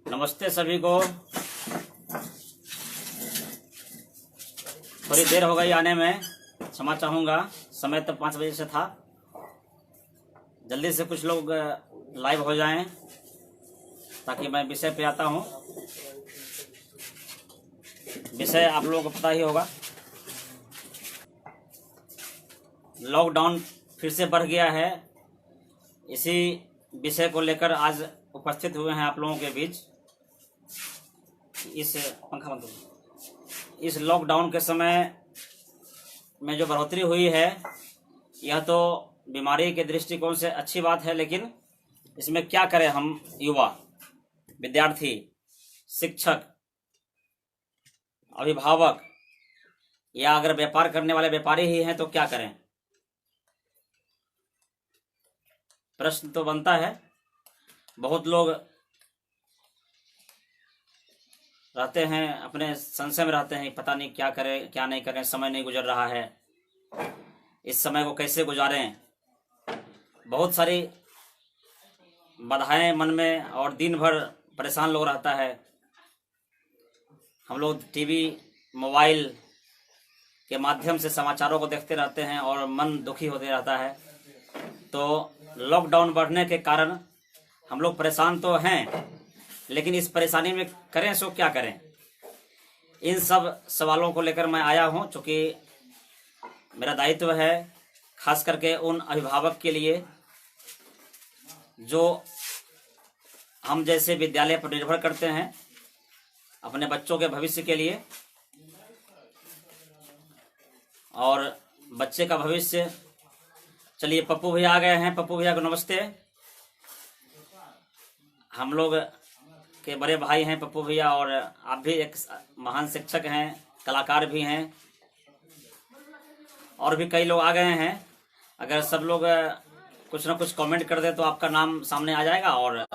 नमस्ते सभी को। थोड़ी देर हो गई आने में, क्षमा चाहूँगा। समय तो 5 बजे से था। जल्दी से कुछ लोग लाइव हो जाएं ताकि मैं विषय पे आता हूँ। विषय आप लोगों को पता ही होगा। लॉकडाउन फिर से बढ़ गया है। इसी विषय को लेकर आज उपस्थित हुए हैं आप लोगों के बीच। इस पंखा बंद करो। इस लॉकडाउन के समय में जो बढ़ोतरी हुई है, यह तो बीमारी के दृष्टिकोण से अच्छी बात है, लेकिन इसमें क्या करें हम युवा, विद्यार्थी, शिक्षक, अभिभावक या अगर व्यापार करने वाले व्यापारी ही हैं तो क्या करें? प्रश्न तो बनता है। बहुत लोग रहते हैं, अपने संशय में रहते हैं, पता नहीं क्या करें क्या नहीं करें, समय नहीं गुजर रहा है, इस समय को कैसे गुजारें। बहुत सारी बाधाएं मन में और दिन भर परेशान लोग रहता है। हम लोग टीवी, मोबाइल के माध्यम से समाचारों को देखते रहते हैं और मन दुखी होते रहता है। तो लॉकडाउन बढ़ने के कारण हम लोग परेशान तो हैं, लेकिन इस परेशानी में करें सो क्या करें? इन सब सवालों को लेकर मैं आया हूं, चूँकि मेरा दायित्व है खास करके उन अभिभावक के लिए जो हम जैसे विद्यालय पर निर्भर करते हैं अपने बच्चों के भविष्य के लिए। और बच्चे का भविष्य, चलिए पप्पू भैया आ गए हैं। पप्पू भैया को नमस्ते। हम लोग के बड़े भाई हैं पप्पू भैया, और आप भी एक महान शिक्षक हैं, कलाकार भी हैं, और भी कई लोग आ गए हैं। अगर सब लोग कुछ ना कुछ कमेंट कर दे तो आपका नाम सामने आ जाएगा और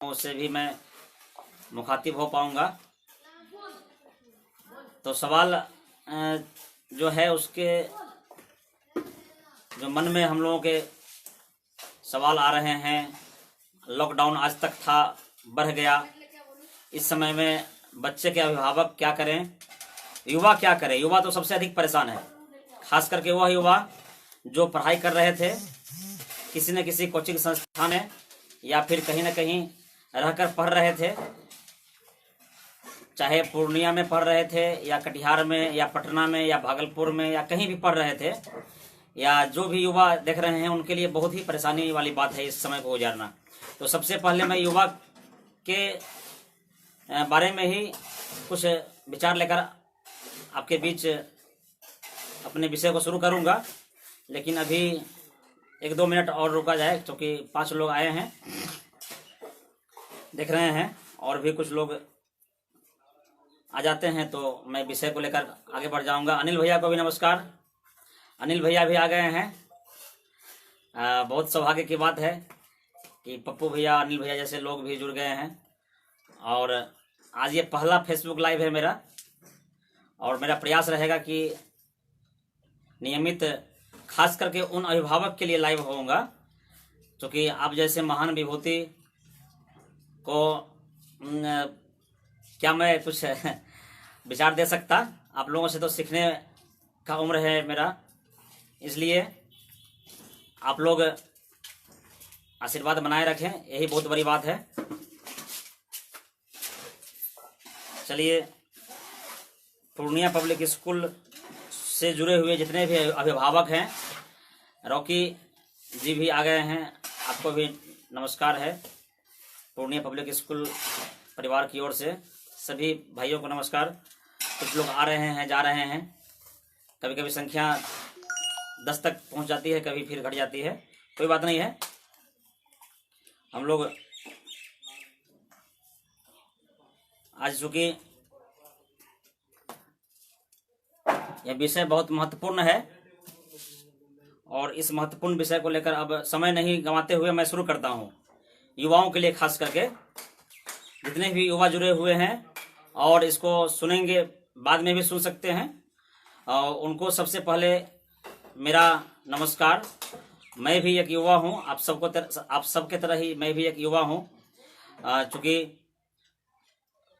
उससे भी मैं मुखातिब हो पाऊंगा। तो सवाल जो है उसके जो मन में हम लोगों के सवाल आ रहे हैं, लॉकडाउन आज तक था, बढ़ गया, इस समय में बच्चे के अभिभावक क्या करें, युवा क्या करें? युवा तो सबसे अधिक परेशान है, खास करके वह युवा जो पढ़ाई कर रहे थे किसी न किसी कोचिंग संस्थान में या फिर कहीं न कहीं रहकर पढ़ रहे थे, चाहे पूर्णिया में पढ़ रहे थे या कटिहार में या पटना में या भागलपुर में या कहीं भी पढ़ रहे थे, या जो भी युवा देख रहे हैं उनके लिए बहुत ही परेशानी वाली बात है इस समय को गुजारना। तो सबसे पहले मैं युवा के बारे में ही कुछ विचार लेकर आपके बीच अपने विषय को शुरू करूंगा, लेकिन अभी 1-2 मिनट और रुका जाए, क्योंकि 5 लोग आए हैं देख रहे हैं, और भी कुछ लोग आ जाते हैं तो मैं विषय को लेकर आगे बढ़ जाऊंगा। अनिल भैया को भी नमस्कार। अनिल भैया भी आ गए हैं। बहुत सौभाग्य की बात है कि पप्पू भैया, अनिल भैया जैसे लोग भी जुड़ गए हैं। और आज ये पहला फेसबुक लाइव है मेरा, और मेरा प्रयास रहेगा कि नियमित खास करके उन अभिभावक के लिए लाइव होऊंगा, क्योंकि आप जैसे महान विभूति को क्या मैं कुछ विचार दे सकता? आप लोगों से तो सीखने का उम्र है मेरा, इसलिए आप लोग आशीर्वाद बनाए रखें, यही बहुत बड़ी बात है। चलिए, पूर्णिया पब्लिक स्कूल से जुड़े हुए जितने भी अभिभावक हैं, रॉकी जी भी आ गए हैं, आपको भी नमस्कार है। पूर्णिया पब्लिक स्कूल परिवार की ओर से सभी भाइयों को नमस्कार। कुछ लोग आ रहे हैं, जा रहे हैं, कभी कभी संख्या 10 तक पहुंच जाती है, कभी फिर घट जाती है, कोई बात नहीं है। हम लोग आज चूँकि यह विषय बहुत महत्वपूर्ण है, और इस महत्वपूर्ण विषय को लेकर अब समय नहीं गंवाते हुए मैं शुरू करता हूँ। युवाओं के लिए खास करके जितने भी युवा जुड़े हुए हैं और इसको सुनेंगे, बाद में भी सुन सकते हैं, और उनको सबसे पहले मेरा नमस्कार। मैं भी एक युवा हूँ, आप सबके तरह ही मैं भी एक युवा हूँ। चूँकि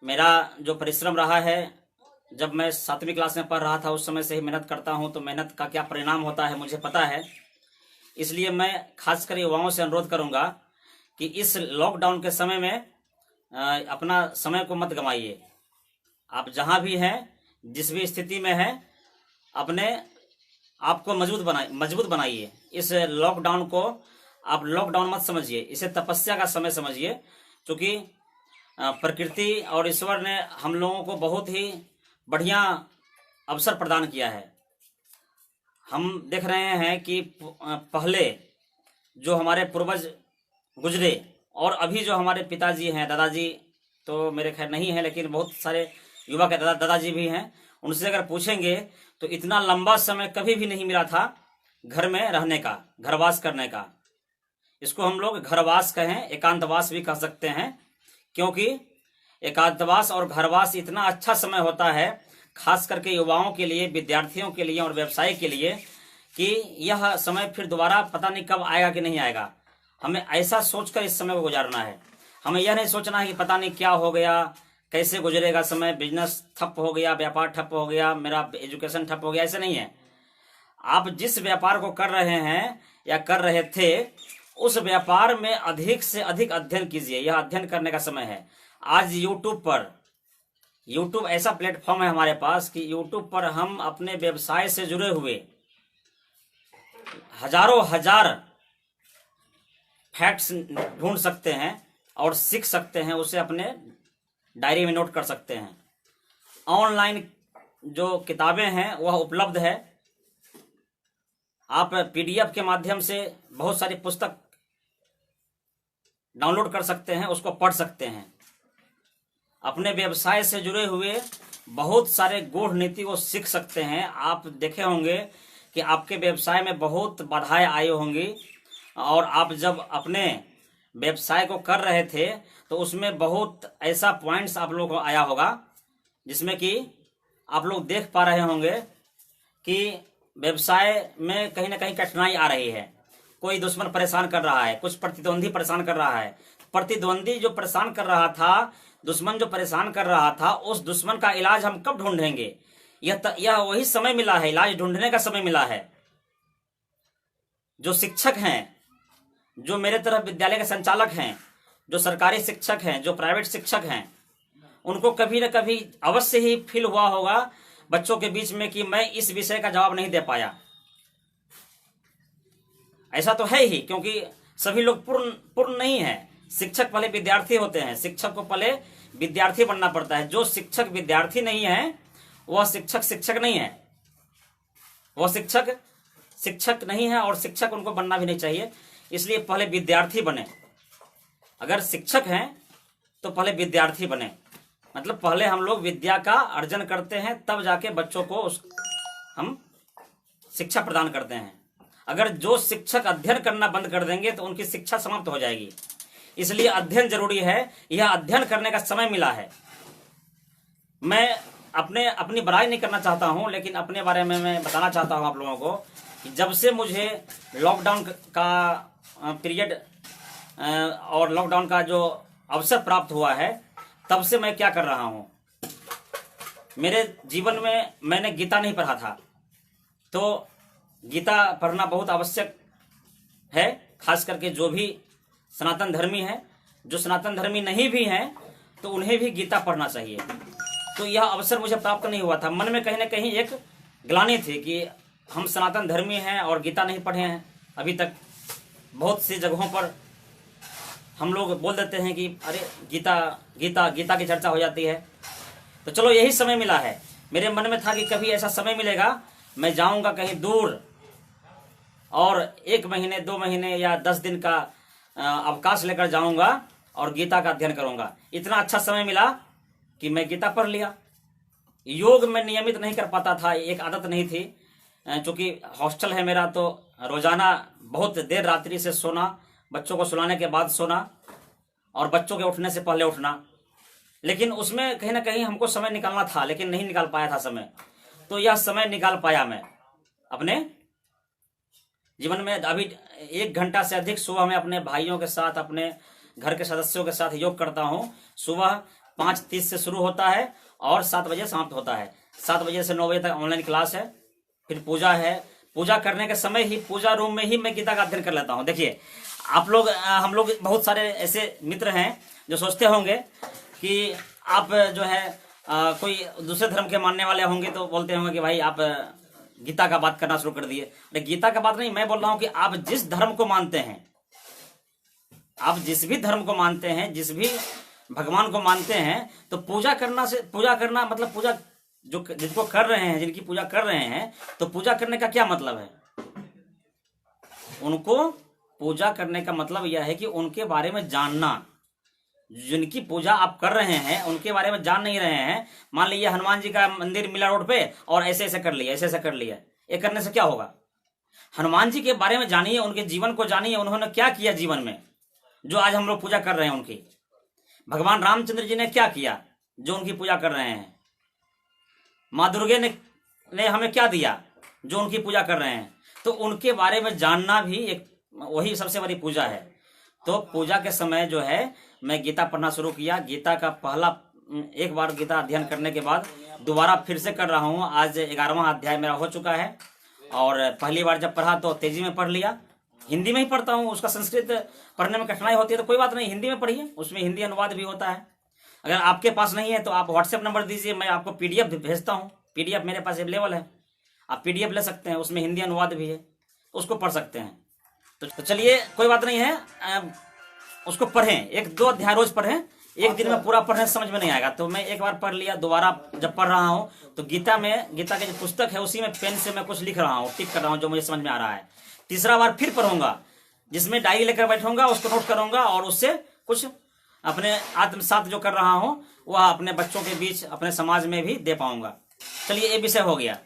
मेरा जो परिश्रम रहा है, जब मैं 7वीं क्लास में पढ़ रहा था उस समय से ही मेहनत करता हूं, तो मेहनत का क्या परिणाम होता है मुझे पता है। इसलिए मैं खासकर युवाओं से अनुरोध करूंगा कि इस लॉकडाउन के समय में अपना समय को मत गंवाइए। आप जहां भी हैं, जिस भी स्थिति में हैं, अपने आप को मजबूत बनाइए। इस लॉकडाउन को आप लॉकडाउन मत समझिए, इसे तपस्या का समय समझिए, क्योंकि प्रकृति और ईश्वर ने हम लोगों को बहुत ही बढ़िया अवसर प्रदान किया है। हम देख रहे हैं कि पहले जो हमारे पूर्वज गुजरे और अभी जो हमारे पिताजी हैं, दादाजी तो मेरे खैर नहीं है, लेकिन बहुत सारे युवा के दादाजी भी हैं, उनसे अगर पूछेंगे तो इतना लंबा समय कभी भी नहीं मिला था घर में रहने का, घरवास करने का। इसको हम लोग घरवास कहें, एकांतवास भी कह सकते हैं, क्योंकि एकांतवास और घरवास इतना अच्छा समय होता है खास करके युवाओं के लिए, विद्यार्थियों के लिए और व्यवसाय के लिए, कि यह समय फिर दोबारा पता नहीं कब आएगा कि नहीं आएगा। हमें ऐसा सोचकर इस समय को गुजारना है। हमें यह नहीं सोचना है कि पता नहीं क्या हो गया, कैसे गुजरेगा समय, बिजनेस ठप हो गया, व्यापार ठप हो गया, मेरा एजुकेशन ठप हो गया। ऐसे नहीं है। आप जिस व्यापार को कर रहे हैं या कर रहे थे, उस व्यापार में अधिक से अधिक अध्ययन कीजिए। यह अध्ययन करने का समय है। आज यूट्यूब ऐसा प्लेटफॉर्म है हमारे पास कि यूट्यूब पर हम अपने व्यवसाय से जुड़े हुए हजारों हजार फैक्ट्स ढूंढ सकते हैं और सीख सकते हैं, उसे अपने डायरी में नोट कर सकते हैं। ऑनलाइन जो किताबें हैं वह उपलब्ध है। आप पीडीएफ के माध्यम से बहुत सारी पुस्तक डाउनलोड कर सकते हैं, उसको पढ़ सकते हैं। अपने व्यवसाय से जुड़े हुए बहुत सारे गूढ़ नीति को सीख सकते हैं। आप देखे होंगे कि आपके व्यवसाय में बहुत बाधाएं आई होंगी, और आप जब अपने व्यवसाय को कर रहे थे तो उसमें बहुत ऐसा पॉइंट्स आप लोगों को आया होगा जिसमें कि आप लोग देख पा रहे होंगे कि व्यवसाय में कहीं ना कहीं कठिनाई आ रही है। कोई दुश्मन परेशान कर रहा है, कुछ प्रतिद्वंदी परेशान कर रहा है। प्रतिद्वंदी जो परेशान कर रहा था, दुश्मन जो परेशान कर रहा था, उस दुश्मन का इलाज हम कब ढूंढेंगे? यह वही समय मिला है, इलाज ढूंढने का समय मिला है। जो शिक्षक हैं, जो मेरे तरफ विद्यालय के संचालक हैं, जो सरकारी शिक्षक हैं, जो प्राइवेट शिक्षक हैं, उनको कभी न कभी अवश्य ही फील हुआ होगा बच्चों के बीच में कि मैं इस विषय का जवाब नहीं दे पाया। ऐसा तो है ही, क्योंकि सभी लोग पूर्ण नहीं है। शिक्षक पहले विद्यार्थी होते हैं, शिक्षक को पहले विद्यार्थी बनना पड़ता है। जो शिक्षक विद्यार्थी नहीं है वह शिक्षक नहीं है, वह शिक्षक नहीं है, और शिक्षक उनको बनना भी नहीं चाहिए। इसलिए पहले विद्यार्थी बने। अगर शिक्षक हैं तो पहले विद्यार्थी बने, मतलब पहले हम लोग विद्या का अर्जन करते हैं, तब जाके बच्चों को हम शिक्षा प्रदान करते हैं। अगर जो शिक्षक अध्ययन करना बंद कर देंगे तो उनकी शिक्षा समाप्त हो जाएगी। इसलिए अध्ययन जरूरी है। यह अध्ययन करने का समय मिला है। मैं अपनी बड़ाई नहीं करना चाहता हूं, लेकिन अपने बारे में मैं बताना चाहता हूं आप लोगों को कि जब से मुझे लॉकडाउन का पीरियड और लॉकडाउन का जो अवसर प्राप्त हुआ है, तब से मैं क्या कर रहा हूं। मेरे जीवन में मैंने गीता नहीं पढ़ा था, तो गीता पढ़ना बहुत आवश्यक है। खास करके जो भी सनातन धर्मी हैं, जो सनातन धर्मी नहीं भी हैं तो उन्हें भी गीता पढ़ना चाहिए। तो यह अवसर मुझे प्राप्त नहीं हुआ था। मन में कहीं ना कहीं एक ग्लानि थी कि हम सनातन धर्मी हैं और गीता नहीं पढ़े हैं अभी तक। बहुत सी जगहों पर हम लोग बोल देते हैं कि अरे गीता गीता गीता की चर्चा हो जाती है। तो चलो यही समय मिला है। मेरे मन में था कि कभी ऐसा समय मिलेगा, मैं जाऊंगा कहीं दूर और 1 महीने 2 महीने या 10 दिन का अवकाश लेकर जाऊंगा और गीता का अध्ययन करूंगा। इतना अच्छा समय मिला कि मैं गीता पढ़ लिया। योग में नियमित नहीं कर पाता था, एक आदत नहीं थी। चूंकि हॉस्टल है मेरा, तो रोजाना बहुत देर रात्रि से सोना, बच्चों को सुलाने के बाद सोना और बच्चों के उठने से पहले उठना। लेकिन उसमें कहीं ना कहीं हमको समय निकालना था, लेकिन नहीं निकाल पाया था समय। तो यह समय निकाल पाया मैं अपने जीवन में। अभी 1 घंटा से अधिक सुबह में अपने भाइयों के साथ, अपने घर के सदस्यों के साथ योग करता हूँ। सुबह 5:30 से शुरू होता है और 7 बजे समाप्त होता है। 7 बजे से 9 बजे तक ऑनलाइन क्लास है, फिर पूजा है। पूजा करने के समय ही पूजा रूम में ही मैं गीता का अध्ययन कर लेता हूँ। देखिए आप लोग हम लोग बहुत सारे ऐसे मित्र हैं जो सोचते होंगे कि आप जो है कोई दूसरे धर्म के मानने वाले होंगे तो बोलते होंगे कि भाई आप गीता का बात करना शुरू कर दिए। अरे गीता का बात नहीं, मैं बोल रहा हूँ कि आप जिस धर्म को मानते हैं, आप जिस भी धर्म को मानते हैं, जिस भी भगवान को मानते हैं, तो पूजा करना मतलब पूजा जो जिनको कर रहे हैं, जिनकी पूजा कर रहे हैं, तो पूजा करने का क्या मतलब है? उनको पूजा करने का मतलब यह है कि उनके बारे में जानना। जिनकी पूजा आप कर रहे हैं उनके बारे में जान नहीं रहे हैं। मान लीजिए हनुमान जी का मंदिर मिला रोड पे और ऐसे ऐसे कर लिया, ऐसे ऐसे कर लिया, ये करने से क्या होगा? हनुमान जी के बारे में जानिए, उनके जीवन को जानिए, उन्होंने क्या किया जीवन में जो आज हम लोग पूजा कर रहे हैं उनकी। भगवान रामचंद्र जी ने क्या किया जो उनकी पूजा कर रहे हैं? माँ दुर्गे ने हमें क्या दिया जो उनकी पूजा कर रहे हैं? तो उनके बारे में जानना भी एक वही सबसे बड़ी पूजा है। तो पूजा के समय जो है मैं गीता पढ़ना शुरू किया। गीता का पहला एक बार गीता अध्ययन करने के बाद दोबारा फिर से कर रहा हूँ। आज 11वां अध्याय मेरा हो चुका है और पहली बार जब पढ़ा तो तेजी में पढ़ लिया। हिंदी में ही पढ़ता हूँ, उसका संस्कृत पढ़ने में कठिनाई होती है तो कोई बात नहीं, हिंदी में पढ़िए, उसमें हिंदी अनुवाद भी होता है। अगर आपके पास नहीं है तो आप व्हाट्सएप नंबर दीजिए, मैं आपको PDF भेजता हूँ। PDF मेरे पास अवेलेबल है, आप PDF ले सकते हैं, उसमें हिंदी अनुवाद भी है, उसको पढ़ सकते हैं। तो चलिए कोई बात नहीं है, उसको पढ़ें, 1-2 अध्याय रोज पढ़ें। एक दिन में पूरा पढ़ने से समझ में नहीं आएगा, तो मैं एक बार पढ़ लिया, दोबारा जब पढ़ रहा हूँ तो गीता की जो पुस्तक है उसी में पेन से मैं कुछ लिख रहा हूँ, टिक कर रहा हूँ जो मुझे समझ में आ रहा है। तीसरा बार फिर पढ़ूंगा, जिसमें डायरी लेकर बैठूंगा, उसको नोट करूंगा और उससे कुछ अपने आत्मसात जो कर रहा हूँ वह अपने बच्चों के बीच, अपने समाज में भी दे पाऊंगा। चलिए ये विषय हो गया।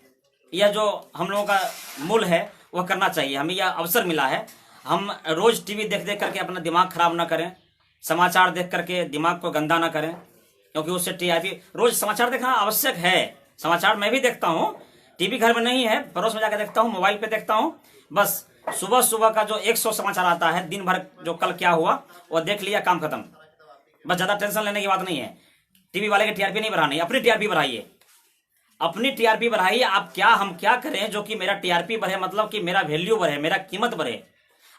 यह जो हम लोगों का मूल है वह करना चाहिए। हमें यह अवसर मिला है, हम रोज टीवी देख देख करके अपना दिमाग खराब ना करें, समाचार देख करके दिमाग को गंदा ना करें, क्योंकि उससे TRP, रोज समाचार देखना आवश्यक है। समाचार मैं भी देखता हूँ, टीवी घर में नहीं है, पड़ोस में जाकर देखता हूँ, मोबाइल पे देखता हूँ। बस सुबह सुबह का जो 100 समाचार आता है, दिन भर जो कल क्या हुआ वो देख लिया, काम खत्म। बस ज्यादा टेंशन लेने की बात नहीं है। टीवी वाले की TRP नहीं बढ़ानी, अपनी TRP बढ़ाइए, अपनी TRP बढ़ाइए। हम क्या करें जो कि मेरा TRP बढ़े, मतलब कि मेरा वैल्यू बढ़े, मेरा कीमत बढ़े।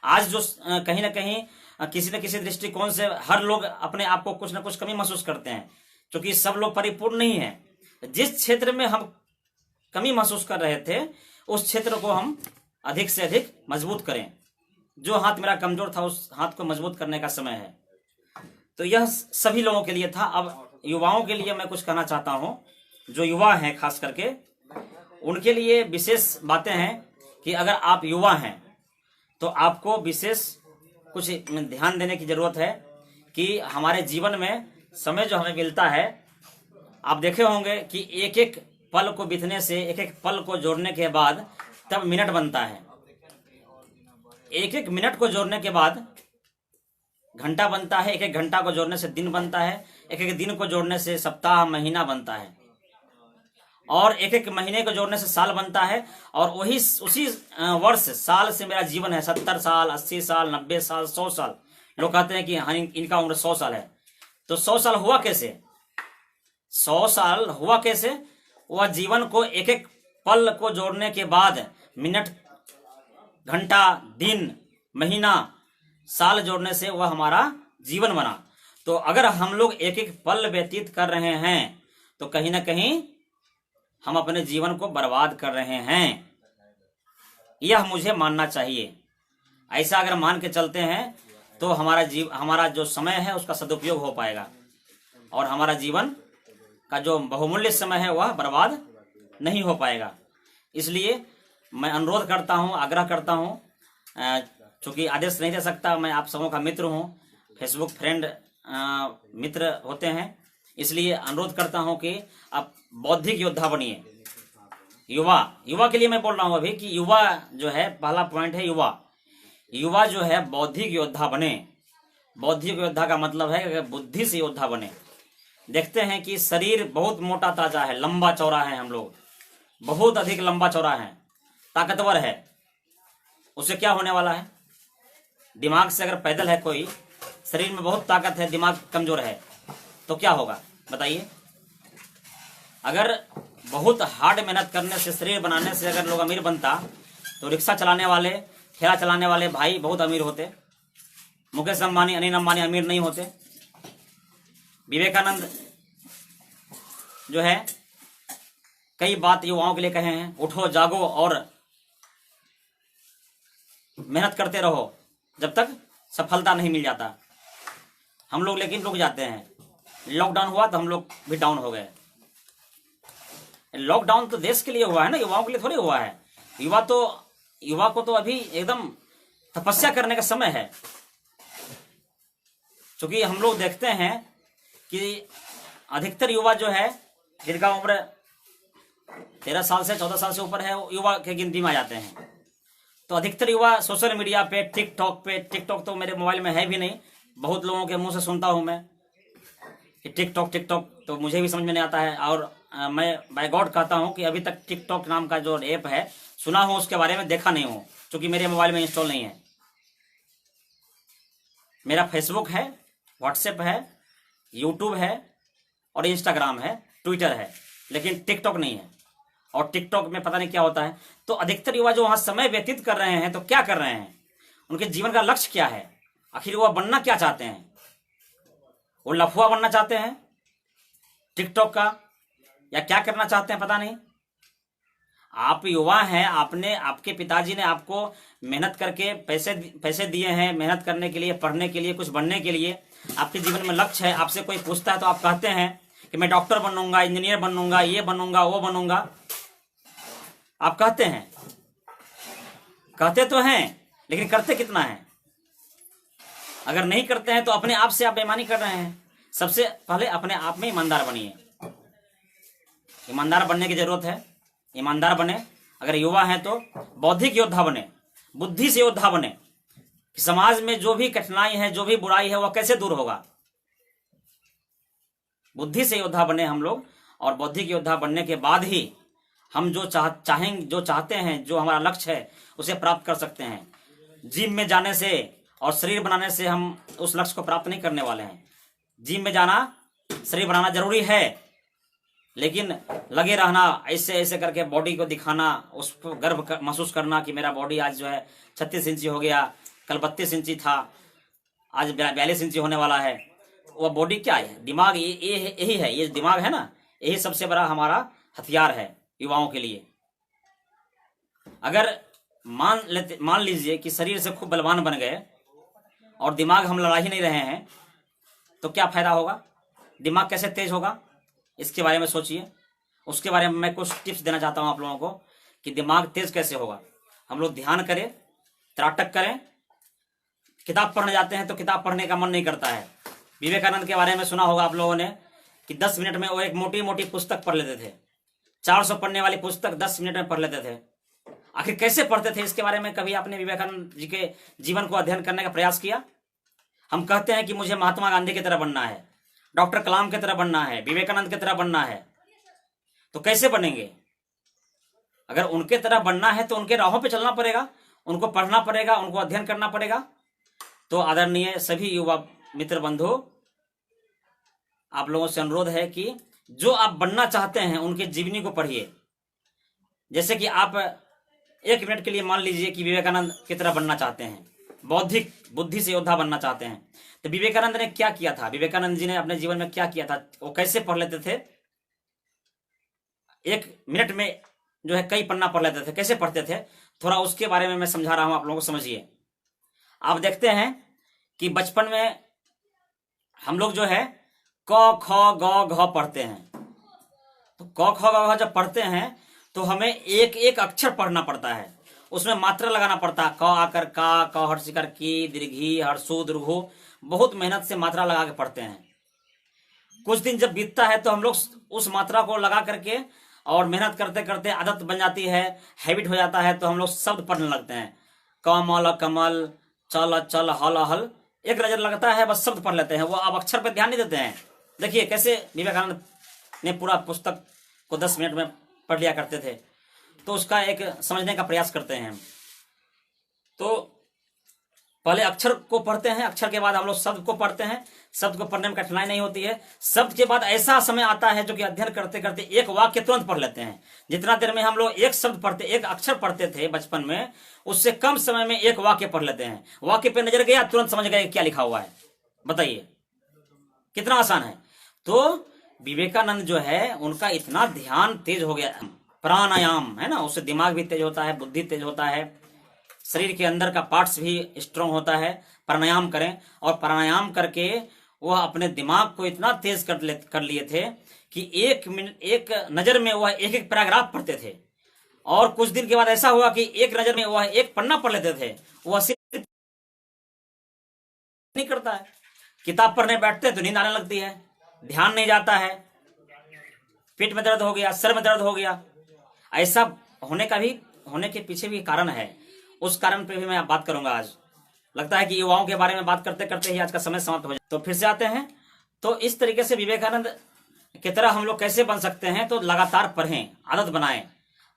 आज जो कहीं ना कहीं किसी न किसी दृष्टिकोण से हर लोग अपने आप को कुछ न कुछ कमी महसूस करते हैं, क्योंकि सब लोग परिपूर्ण नहीं है। जिस क्षेत्र में हम कमी महसूस कर रहे थे उस क्षेत्र को हम अधिक से अधिक मजबूत करें। जो हाथ मेरा कमजोर था उस हाथ को मजबूत करने का समय है। तो यह सभी लोगों के लिए था। अब युवाओं के लिए मैं कुछ कहना चाहता हूँ। जो युवा हैं खास करके उनके लिए विशेष बातें हैं कि अगर आप युवा हैं तो आपको विशेष कुछ ध्यान देने की जरूरत है कि हमारे जीवन में समय जो हमें मिलता है, आप देखे होंगे कि एक एक पल को बीतने से, एक एक पल को जोड़ने के बाद तब मिनट बनता है। एक एक मिनट को जोड़ने के बाद घंटा बनता है, एक एक घंटा को जोड़ने से दिन बनता है, एक एक दिन को जोड़ने से सप्ताह महीना बनता है, और एक एक महीने को जोड़ने से साल बनता है। और वही उसी वर्ष साल से मेरा जीवन है। 70 साल, 80 साल, 90 साल, 100 साल। लोग कहते हैं कि हाँ इनका उम्र 100 साल है। तो 100 साल हुआ कैसे? 100 साल हुआ कैसे? वह जीवन को एक एक पल को जोड़ने के बाद मिनट, घंटा, दिन, महीना, साल जोड़ने से वह हमारा जीवन बना। तो अगर हम लोग एक एक पल व्यतीत कर रहे हैं तो कहीं ना कहीं हम अपने जीवन को बर्बाद कर रहे हैं, यह मुझे मानना चाहिए। ऐसा अगर मान के चलते हैं तो हमारा जो समय है उसका सदुपयोग हो पाएगा और हमारा जीवन का जो बहुमूल्य समय है वह बर्बाद नहीं हो पाएगा। इसलिए मैं अनुरोध करता हूं, आग्रह करता हूं, चूंकि आदेश नहीं दे सकता, मैं आप सबों का मित्र हूं, फेसबुक फ्रेंड मित्र होते हैं, इसलिए अनुरोध करता हूं कि आप बौद्धिक योद्धा बनिए। युवा के लिए मैं बोल रहा हूं अभी कि युवा जो है, पहला पॉइंट है युवा जो है बौद्धिक योद्धा बने। बौद्धिक योद्धा का मतलब है कि बुद्धि से योद्धा बने। देखते हैं कि शरीर बहुत मोटा ताजा है, लंबा चौड़ा है, हम लोग बहुत अधिक लंबा चौड़ा है, ताकतवर है। उससे क्या होने वाला है? दिमाग से अगर पैदल है कोई, शरीर में बहुत ताकत है, दिमाग कमजोर है, तो क्या होगा? बताइए, अगर बहुत हार्ड मेहनत करने से, शरीर बनाने से अगर लोग अमीर बनता तो रिक्शा चलाने वाले, ठेला चलाने वाले भाई बहुत अमीर होते। मुकेश अंबानी, अनिल अंबानी अमीर नहीं होते। विवेकानंद जो है कई बात युवाओं के लिए कहे हैं, उठो जागो और मेहनत करते रहो जब तक सफलता नहीं मिल जाता। हम लोग लेकिन रुक जाते हैं। लॉकडाउन हुआ तो हम लोग भी डाउन हो गए। लॉकडाउन तो देश के लिए हुआ है ना, युवाओं के लिए थोड़ी हुआ है। युवा को तो अभी एकदम तपस्या करने का समय है। क्योंकि हम लोग देखते हैं कि अधिकतर युवा जो है, जिनका उम्र 13 साल से 14 साल से ऊपर है, युवा के गिनती में आ जाते हैं। तो अधिकतर युवा सोशल मीडिया पे, टिकटॉक तो मेरे मोबाइल में है भी नहीं, बहुत लोगों के मुंह से सुनता हूं मैं कि टिकटॉक तो मुझे भी समझ में नहीं आता है। और मैं बाय गॉड कहता हूं कि अभी तक टिकटॉक नाम का जो ऐप है सुना हूं, उसके बारे में देखा नहीं हूं, क्योंकि मेरे मोबाइल में इंस्टॉल नहीं है। मेरा फेसबुक है, व्हाट्सएप है, यूट्यूब है और इंस्टाग्राम है, ट्विटर है, लेकिन टिकटॉक नहीं है। और टिकटॉक में पता नहीं क्या होता है। तो अधिकतर युवा जो वहां समय व्यतीत कर रहे हैं, तो क्या कर रहे हैं, उनके जीवन का लक्ष्य क्या है, आखिर वो बनना क्या चाहते हैं? वो लफुआ बनना चाहते हैं टिकटॉक का, या क्या करना चाहते हैं पता नहीं। आप युवा हैं, आपके पिताजी ने आपको मेहनत करके पैसे दिए हैं, मेहनत करने के लिए, पढ़ने के लिए, कुछ बनने के लिए। आपके जीवन में लक्ष्य है। आपसे कोई पूछता है तो आप कहते हैं कि मैं डॉक्टर बनूंगा, इंजीनियर बनूंगा, ये बनूंगा, वो बनूंगा। आप कहते तो हैं, लेकिन करते कितना है? अगर नहीं करते हैं तो अपने आप से आप बेईमानी कर रहे हैं। सबसे पहले अपने आप में ईमानदार बनिए। ईमानदार बनने की जरूरत है। ईमानदार बने। अगर युवा हैं तो बौद्धिक योद्धा बने, बुद्धि से योद्धा बने कि समाज में जो भी कठिनाई है, जो भी बुराई है, वह कैसे दूर होगा। बुद्धि से योद्धा बने हम लोग, और बौद्धिक योद्धा बनने के बाद ही हम जो चाहते हैं, जो हमारा लक्ष्य है, उसे प्राप्त कर सकते हैं। जिम में जाने से और शरीर बनाने से हम उस लक्ष्य को प्राप्त नहीं करने वाले हैं। जिम में जाना, शरीर बनाना जरूरी है, लेकिन लगे रहना, ऐसे ऐसे करके बॉडी को दिखाना, उस पर गर्व महसूस करना कि मेरा बॉडी आज जो है 36 इंची हो गया, कल 32 इंची था, आज 42 इंची होने वाला है। वह बॉडी क्या है? दिमाग। यही है, ये दिमाग है ना, यही सबसे बड़ा हमारा हथियार है युवाओं के लिए। अगर मान लीजिए कि शरीर से खूब बलवान बन गए और दिमाग हम लड़ा ही नहीं रहे हैं, तो क्या फायदा होगा? दिमाग कैसे तेज होगा, इसके बारे में सोचिए। उसके बारे में मैं कुछ टिप्स देना चाहता हूं आप लोगों को कि दिमाग तेज कैसे होगा। हम लोग ध्यान करें, त्राटक करें। किताब पढ़ने जाते हैं तो किताब पढ़ने का मन नहीं करता है। विवेकानंद के बारे में सुना होगा आप लोगों ने कि 10 मिनट में वो एक मोटी मोटी पुस्तक पढ़ लेते थे। 400 पन्ने वाली पुस्तक 10 मिनट में पढ़ लेते थे। आखिर कैसे पढ़ते थे, इसके बारे में कभी आपने विवेकानंद जी के जीवन को अध्ययन करने का प्रयास किया? हम कहते हैं कि मुझे महात्मा गांधी की तरह बनना है, डॉक्टर कलाम की तरह बनना है, विवेकानंद की तरह बनना है। तो कैसे बनेंगे? अगर उनके तरह बनना है तो उनके राहों पे चलना पड़ेगा, उनको पढ़ना पड़ेगा, उनको अध्ययन करना पड़ेगा। तो आदरणीय सभी युवा मित्र बंधु, आप लोगों से अनुरोध है कि जो आप बनना चाहते हैं उनके जीवनी को पढ़िए। जैसे कि आप 1 मिनट के लिए मान लीजिए कि विवेकानंद की तरह बनना चाहते हैं, बौद्धिक बुद्धि से योद्धा बनना चाहते हैं, तो विवेकानंद ने क्या किया था? विवेकानंद जी ने अपने जीवन में क्या किया था? वो कैसे पढ़ लेते थे? 1 मिनट में जो है कई पन्ना पढ़ लेते थे। कैसे पढ़ते थे, थोड़ा उसके बारे में मैं समझा रहा हूं, आप लोगों को समझिए। आप देखते हैं कि बचपन में हम लोग जो है क ख ग घ पढ़ते हैं। तो क ख ग घ जब पढ़ते हैं तो हमें एक एक अक्षर पढ़ना पड़ता है, उसमें मात्रा लगाना पड़ता है। क आकर का, क हर्ष कर की, दीर्घी, हर्षु, दीर्घु, बहुत मेहनत से मात्रा लगा के पढ़ते हैं। कुछ दिन जब बीतता है तो हम लोग उस मात्रा को लगा करके और मेहनत करते करते आदत बन जाती है, हैबिट हो जाता है, तो हम लोग शब्द पढ़ने लगते हैं। कमल कमल, चल चल, हल हल, एक नजर लगता है, बस शब्द पढ़ लेते हैं। वो अब अक्षर पर ध्यान नहीं देते हैं। देखिए कैसे विवेकानंद ने पूरा पुस्तक को 10 मिनट में पढ़ लिया करते थे। तो उसका एक समझने का प्रयास करते हैं। तो पहले अक्षर को पढ़ते हैं, अक्षर के बाद हम लोग शब्द को पढ़ते हैं, शब्द को पढ़ने में कठिनाई नहीं होती है। शब्द के बाद ऐसा समय आता है जो कि अध्ययन करते करते एक वाक्य तुरंत पढ़ लेते हैं। जितना देर में हम लोग एक शब्द पढ़ते, एक अक्षर पढ़ते थे बचपन में, उससे कम समय में एक वाक्य पढ़ लेते हैं। वाक्य पे नजर गया, तुरंत समझ गए क्या लिखा हुआ है। बताइए कितना आसान है। तो विवेकानंद जो है उनका इतना ध्यान तेज हो गया। प्राणायाम है ना, उससे दिमाग भी तेज होता है, बुद्धि तेज होता है, शरीर के अंदर का पार्ट्स भी स्ट्रांग होता है। प्राणायाम करें, और प्राणायाम करके वह अपने दिमाग को इतना तेज कर लिए थे कि एक नजर में वह एक एक पैराग्राफ पढ़ते थे। और कुछ दिन के बाद ऐसा हुआ कि एक नजर में वह एक पन्ना पढ़ लेते थे। वह सिर्फ नहीं करता है, किताब पढ़ने बैठते तो नींद आने लगती है, ध्यान नहीं जाता है, पेट में दर्द हो गया, सर में दर्द हो गया। ऐसा होने के पीछे भी कारण है। उस कारण पे भी मैं बात करूंगा आज। लगता है कि युवाओं के बारे में बात करते करते ही आज का समय समाप्त हो जाए। तो फिर से आते हैं। तो इस तरीके से विवेकानंद की तरह हम लोग कैसे बन सकते हैं? तो लगातार पढ़ें, आदत बनाएं।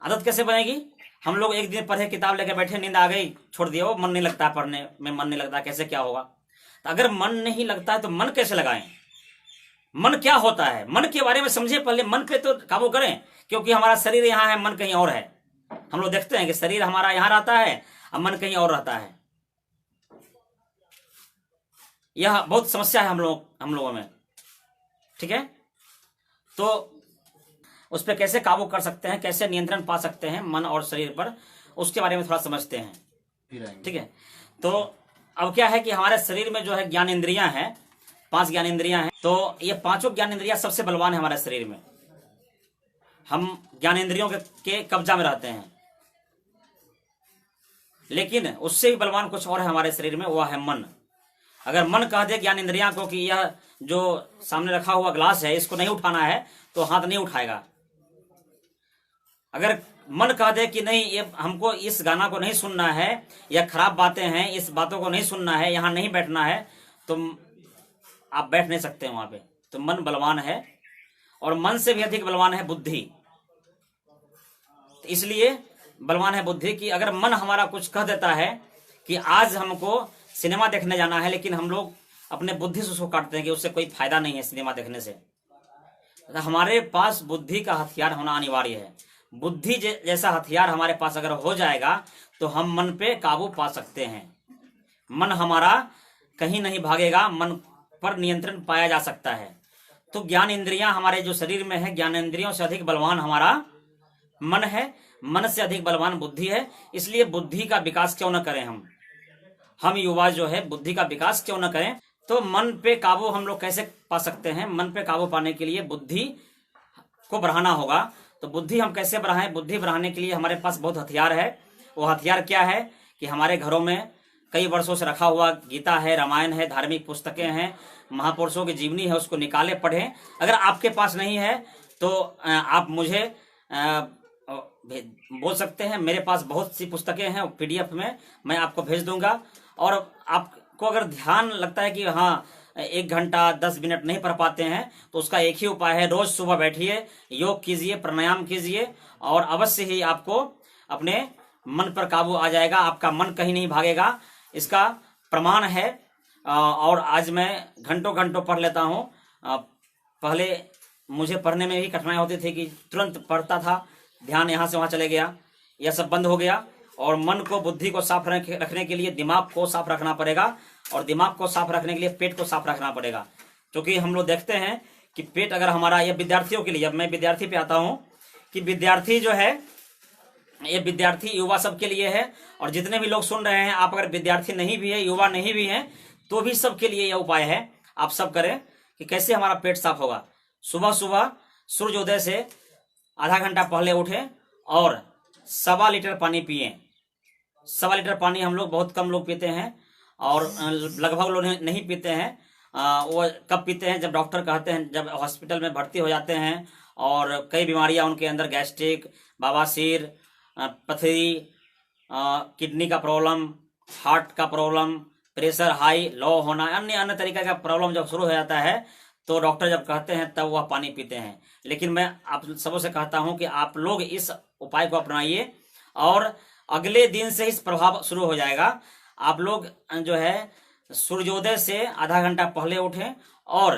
आदत कैसे बनेगी? हम लोग एक दिन पढ़े, किताब लेकर बैठे, नींद आ गई, छोड़ दिया, वो मन नहीं लगता, पढ़ने में मन नहीं लगता, कैसे क्या होगा? तो अगर मन नहीं लगता है तो मन कैसे लगाएं? मन क्या होता है, मन के बारे में समझे, पहले मन पे तो काबू करें। क्योंकि हमारा शरीर यहाँ है, मन कहीं और है। हम लोग देखते हैं कि शरीर हमारा यहाँ रहता है और मन कहीं और रहता है। यह बहुत समस्या है हम लोगों में, ठीक है? तो उस पर कैसे काबू कर सकते हैं, कैसे नियंत्रण पा सकते हैं मन और शरीर पर, उसके बारे में थोड़ा समझते हैं, ठीक है? तो अब क्या है कि हमारे शरीर में जो है ज्ञान इंद्रियां हैं, 5 ज्ञान इंद्रियां हैं। तो ये पांचों ज्ञान इंद्रियां सबसे बलवान है हमारे शरीर में। हम ज्ञान इंद्रियों के कब्जा में रहते हैं, लेकिन उससे भी बलवान कुछ और है हमारे शरीर में, वह है मन। अगर मन कह दे ज्ञान इंद्रियां को कि यह जो सामने रखा हुआ ग्लास है इसको नहीं उठाना है, तो हाथ नहीं उठाएगा। अगर मन कह दे कि नहीं, ये हमको इस गाना को नहीं सुनना है, या खराब बातें हैं, इस बातों को नहीं सुनना है, यहां नहीं बैठना है, तो आप बैठ नहीं सकते वहां पे। तो मन बलवान है, और मन से भी अधिक बलवान है बुद्धि। तो इसलिए बलवान है बुद्धि कि अगर मन हमारा कुछ कह देता है कि आज हमको सिनेमा देखने जाना है, लेकिन हम लोग अपने बुद्धि से उसको काटते हैं कि उससे कोई फायदा नहीं है सिनेमा देखने से। तो हमारे पास बुद्धि का हथियार होना अनिवार्य है। बुद्धि जैसा हथियार हमारे पास अगर हो जाएगा तो हम मन पे काबू पा सकते हैं। मन हमारा कहीं नहीं भागेगा, मन पर नियंत्रण पाया जा सकता है। तो ज्ञान इंद्रियां हमारे जो शरीर में है, ज्ञान इंद्रियों से अधिक बलवान हमारा मन है, मन से अधिक बलवान बुद्धि है। इसलिए बुद्धि का विकास क्यों न करें हम युवा जो है, बुद्धि का विकास क्यों न करें? तो मन पे काबू हम लोग कैसे पा सकते हैं? मन पे काबू पाने के लिए बुद्धि को बढ़ाना होगा। तो बुद्धि हम कैसे बढ़ाएं? बुद्धि बढ़ाने के लिए हमारे पास बहुत हथियार है। वो हथियार क्या है कि हमारे घरों में कई वर्षों से रखा हुआ गीता है, रामायण है, धार्मिक पुस्तकें हैं, महापुरुषों की जीवनी है, उसको निकाले पढ़ें। अगर आपके पास नहीं है तो आप मुझे बोल सकते हैं। मेरे पास बहुत सी पुस्तकें हैं, PDF में मैं आपको भेज दूंगा। और आपको अगर ध्यान लगता है कि हाँ 1 घंटा 10 मिनट नहीं पढ़ पाते हैं, तो उसका एक ही उपाय है, रोज सुबह बैठिए, योग कीजिए, प्राणायाम कीजिए, और अवश्य ही आपको अपने मन पर काबू आ जाएगा। आपका मन कहीं नहीं भागेगा, इसका प्रमाण है। और आज मैं घंटों घंटों पढ़ लेता हूँ। पहले मुझे पढ़ने में भी कठिनाई होती थी कि तुरंत पढ़ता था, ध्यान यहाँ से वहाँ चले गया, यह सब बंद हो गया। और मन को, बुद्धि को साफ रखने के लिए दिमाग को साफ रखना पड़ेगा, और दिमाग को साफ रखने के लिए पेट को साफ रखना पड़ेगा। क्योंकि हम लोग देखते हैं कि पेट अगर हमारा, ये विद्यार्थियों के लिए, अब मैं विद्यार्थी पे आता हूँ कि विद्यार्थी जो है, ये विद्यार्थी युवा सबके लिए है। और जितने भी लोग सुन रहे हैं, आप अगर विद्यार्थी नहीं भी है, युवा नहीं भी है, तो भी सबके लिए यह उपाय है, आप सब करें कि कैसे हमारा पेट साफ होगा। सुबह सुबह सूर्योदय से आधा घंटा पहले उठे और 1.25 लीटर पानी पिए। 1.25 लीटर पानी हम लोग, बहुत कम लोग पीते हैं, और लगभग लोग नहीं पीते हैं। वो कब पीते हैं? जब डॉक्टर कहते हैं, जब हॉस्पिटल में भर्ती हो जाते हैं और कई बीमारियां उनके अंदर, गैस्ट्रिक, बवासीर, पथरी, किडनी का प्रॉब्लम, हार्ट का प्रॉब्लम, प्रेशर हाई लो होना, अन्य तरीके का प्रॉब्लम जब शुरू हो जाता है, तो डॉक्टर जब कहते हैं तब वह पानी पीते हैं। लेकिन मैं आप सबों से कहता हूं कि आप लोग इस उपाय को अपनाइए, और अगले दिन से इस प्रभाव शुरू हो जाएगा। आप लोग जो है सूर्योदय से आधा घंटा पहले उठें और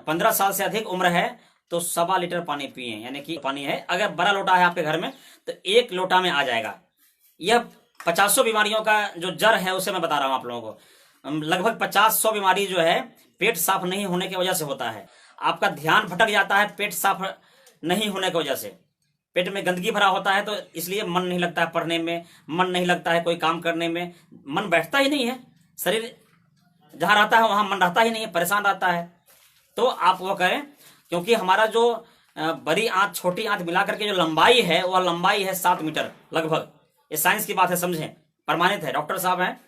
15 साल से अधिक उम्र है तो 1.25 लीटर पानी पिए, यानी कि पानी है अगर बड़ा लोटा है आपके घर में तो 1 लोटा में आ जाएगा। यह 50 बीमारियों का जो जड़ है उसे मैं बता रहा हूं आप लोगों को। लगभग 50 बीमारी जो है पेट साफ नहीं होने की वजह से होता है। आपका ध्यान भटक जाता है पेट साफ नहीं होने की वजह से। पेट में गंदगी भरा होता है तो इसलिए मन नहीं लगता है पढ़ने में, मन नहीं लगता है कोई काम करने में, मन बैठता ही नहीं है। शरीर जहां रहता है वहां मन रहता ही नहीं है, परेशान रहता है। तो आप वो करें, क्योंकि हमारा जो बड़ी आंत छोटी आंत मिलाकर के जो लंबाई है वह लंबाई है 7 मीटर लगभग। ये साइंस की बात है, समझें, प्रमाणित है। डॉक्टर साहब हैं,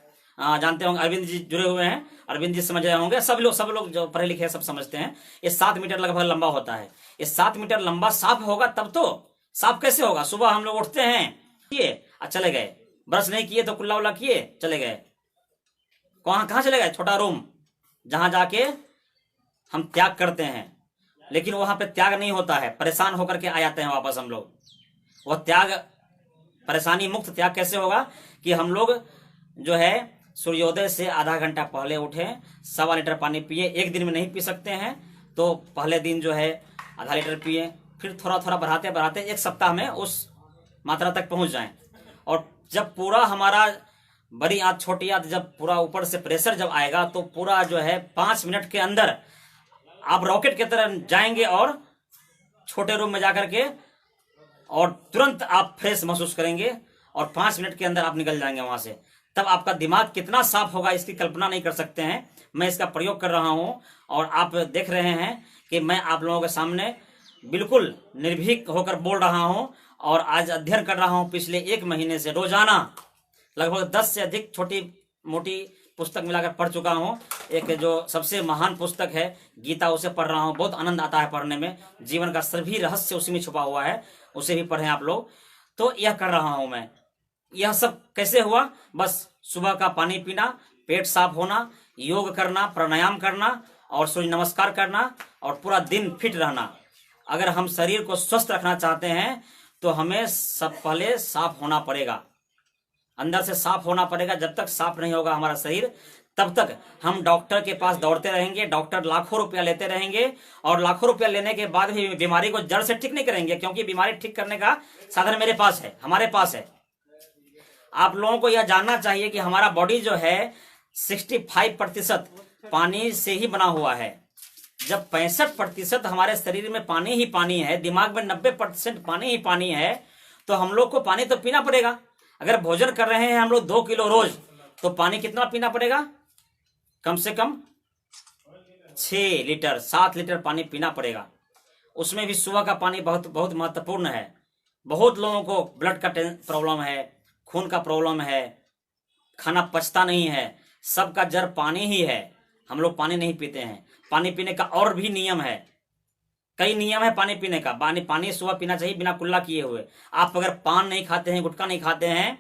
जानते होंगे, अरविंद जी जुड़े हुए हैं, अरविंद जी समझ रहे होंगे, सब लोग जो पढ़े लिखे हैं सब समझते हैं। ये 7 मीटर लगभग लंबा होता है। ये 7 मीटर लंबा साफ होगा तब तो। साफ कैसे होगा? सुबह हम लोग उठते हैं, किए चले गए, ब्रश नहीं किए तो कुल्ला उल्ला किए चले गए, कहां चले गए? छोटा रूम जहां जाके हम त्याग करते हैं। लेकिन वहां पे त्याग नहीं होता है, परेशान होकर के आ जाते हैं वापस हम लोग। वह त्याग, परेशानी मुक्त त्याग कैसे होगा कि हम लोग जो है सूर्योदय से आधा घंटा पहले उठे, 1.25 लीटर पानी पिए। एक दिन में नहीं पी सकते हैं तो पहले दिन जो है आधा लीटर पिए, फिर थोड़ा थोड़ा बढ़ाते बढ़ाते 1 सप्ताह में उस मात्रा तक पहुंच जाएं। और जब पूरा हमारा बड़ी आंत छोटी आंत जब पूरा ऊपर से प्रेशर जब आएगा तो पूरा जो है 5 मिनट के अंदर आप रॉकेट की तरह जाएंगे और छोटे रूम में जाकर के और तुरंत आप फ्रेश महसूस करेंगे और 5 मिनट के अंदर आप निकल जाएंगे वहां से। तब आपका दिमाग कितना साफ होगा इसकी कल्पना नहीं कर सकते हैं। मैं इसका प्रयोग कर रहा हूं और आप देख रहे हैं कि मैं आप लोगों के सामने बिल्कुल निर्भीक होकर बोल रहा हूं। और आज अध्ययन कर रहा हूं पिछले 1 महीने से, रोजाना लगभग 10 से अधिक छोटी मोटी पुस्तक मिलाकर पढ़ चुका हूं। एक जो सबसे महान पुस्तक है गीता, उसे पढ़ रहा हूं। बहुत आनंद आता है पढ़ने में, जीवन का सभी रहस्य उसी में छुपा हुआ है, उसे भी पढ़ें आप लोग। तो यह कर रहा हूं मैं। यह सब कैसे हुआ? बस सुबह का पानी पीना, पेट साफ होना, योग करना, प्राणायाम करना और सूर्य नमस्कार करना और पूरा दिन फिट रहना। अगर हम शरीर को स्वस्थ रखना चाहते हैं तो हमें सब पहले साफ होना पड़ेगा, अंदर से साफ होना पड़ेगा। जब तक साफ नहीं होगा हमारा शरीर तब तक हम डॉक्टर के पास दौड़ते रहेंगे। डॉक्टर लाखों रुपया लेते रहेंगे और लाखों रुपया लेने के बाद भी बीमारी को जड़ से ठीक नहीं करेंगे, क्योंकि बीमारी ठीक करने का साधन मेरे पास है, हमारे पास है। आप लोगों को यह जानना चाहिए कि हमारा बॉडी जो है 65% पानी से ही बना हुआ है। जब 65% हमारे शरीर में पानी ही पानी है, दिमाग में 90% पानी ही पानी है, तो हम लोग को पानी तो पीना पड़ेगा। अगर भोजन कर रहे हैं हम लोग 2 किलो रोज, तो पानी कितना पीना पड़ेगा? कम से कम 6 लीटर 7 लीटर पानी पीना पड़ेगा। उसमें भी सुबह का पानी बहुत बहुत महत्वपूर्ण है। बहुत लोगों को ब्लड का प्रॉब्लम है, खून का प्रॉब्लम है, खाना पचता नहीं है, सबका जड़ पानी ही है। हम लोग पानी नहीं पीते हैं। पानी पीने का और भी नियम है, कई नियम है पानी पीने का। पानी सुबह पीना चाहिए बिना कुल्ला किए हुए। आप अगर पान नहीं खाते हैं, गुटखा नहीं खाते हैं,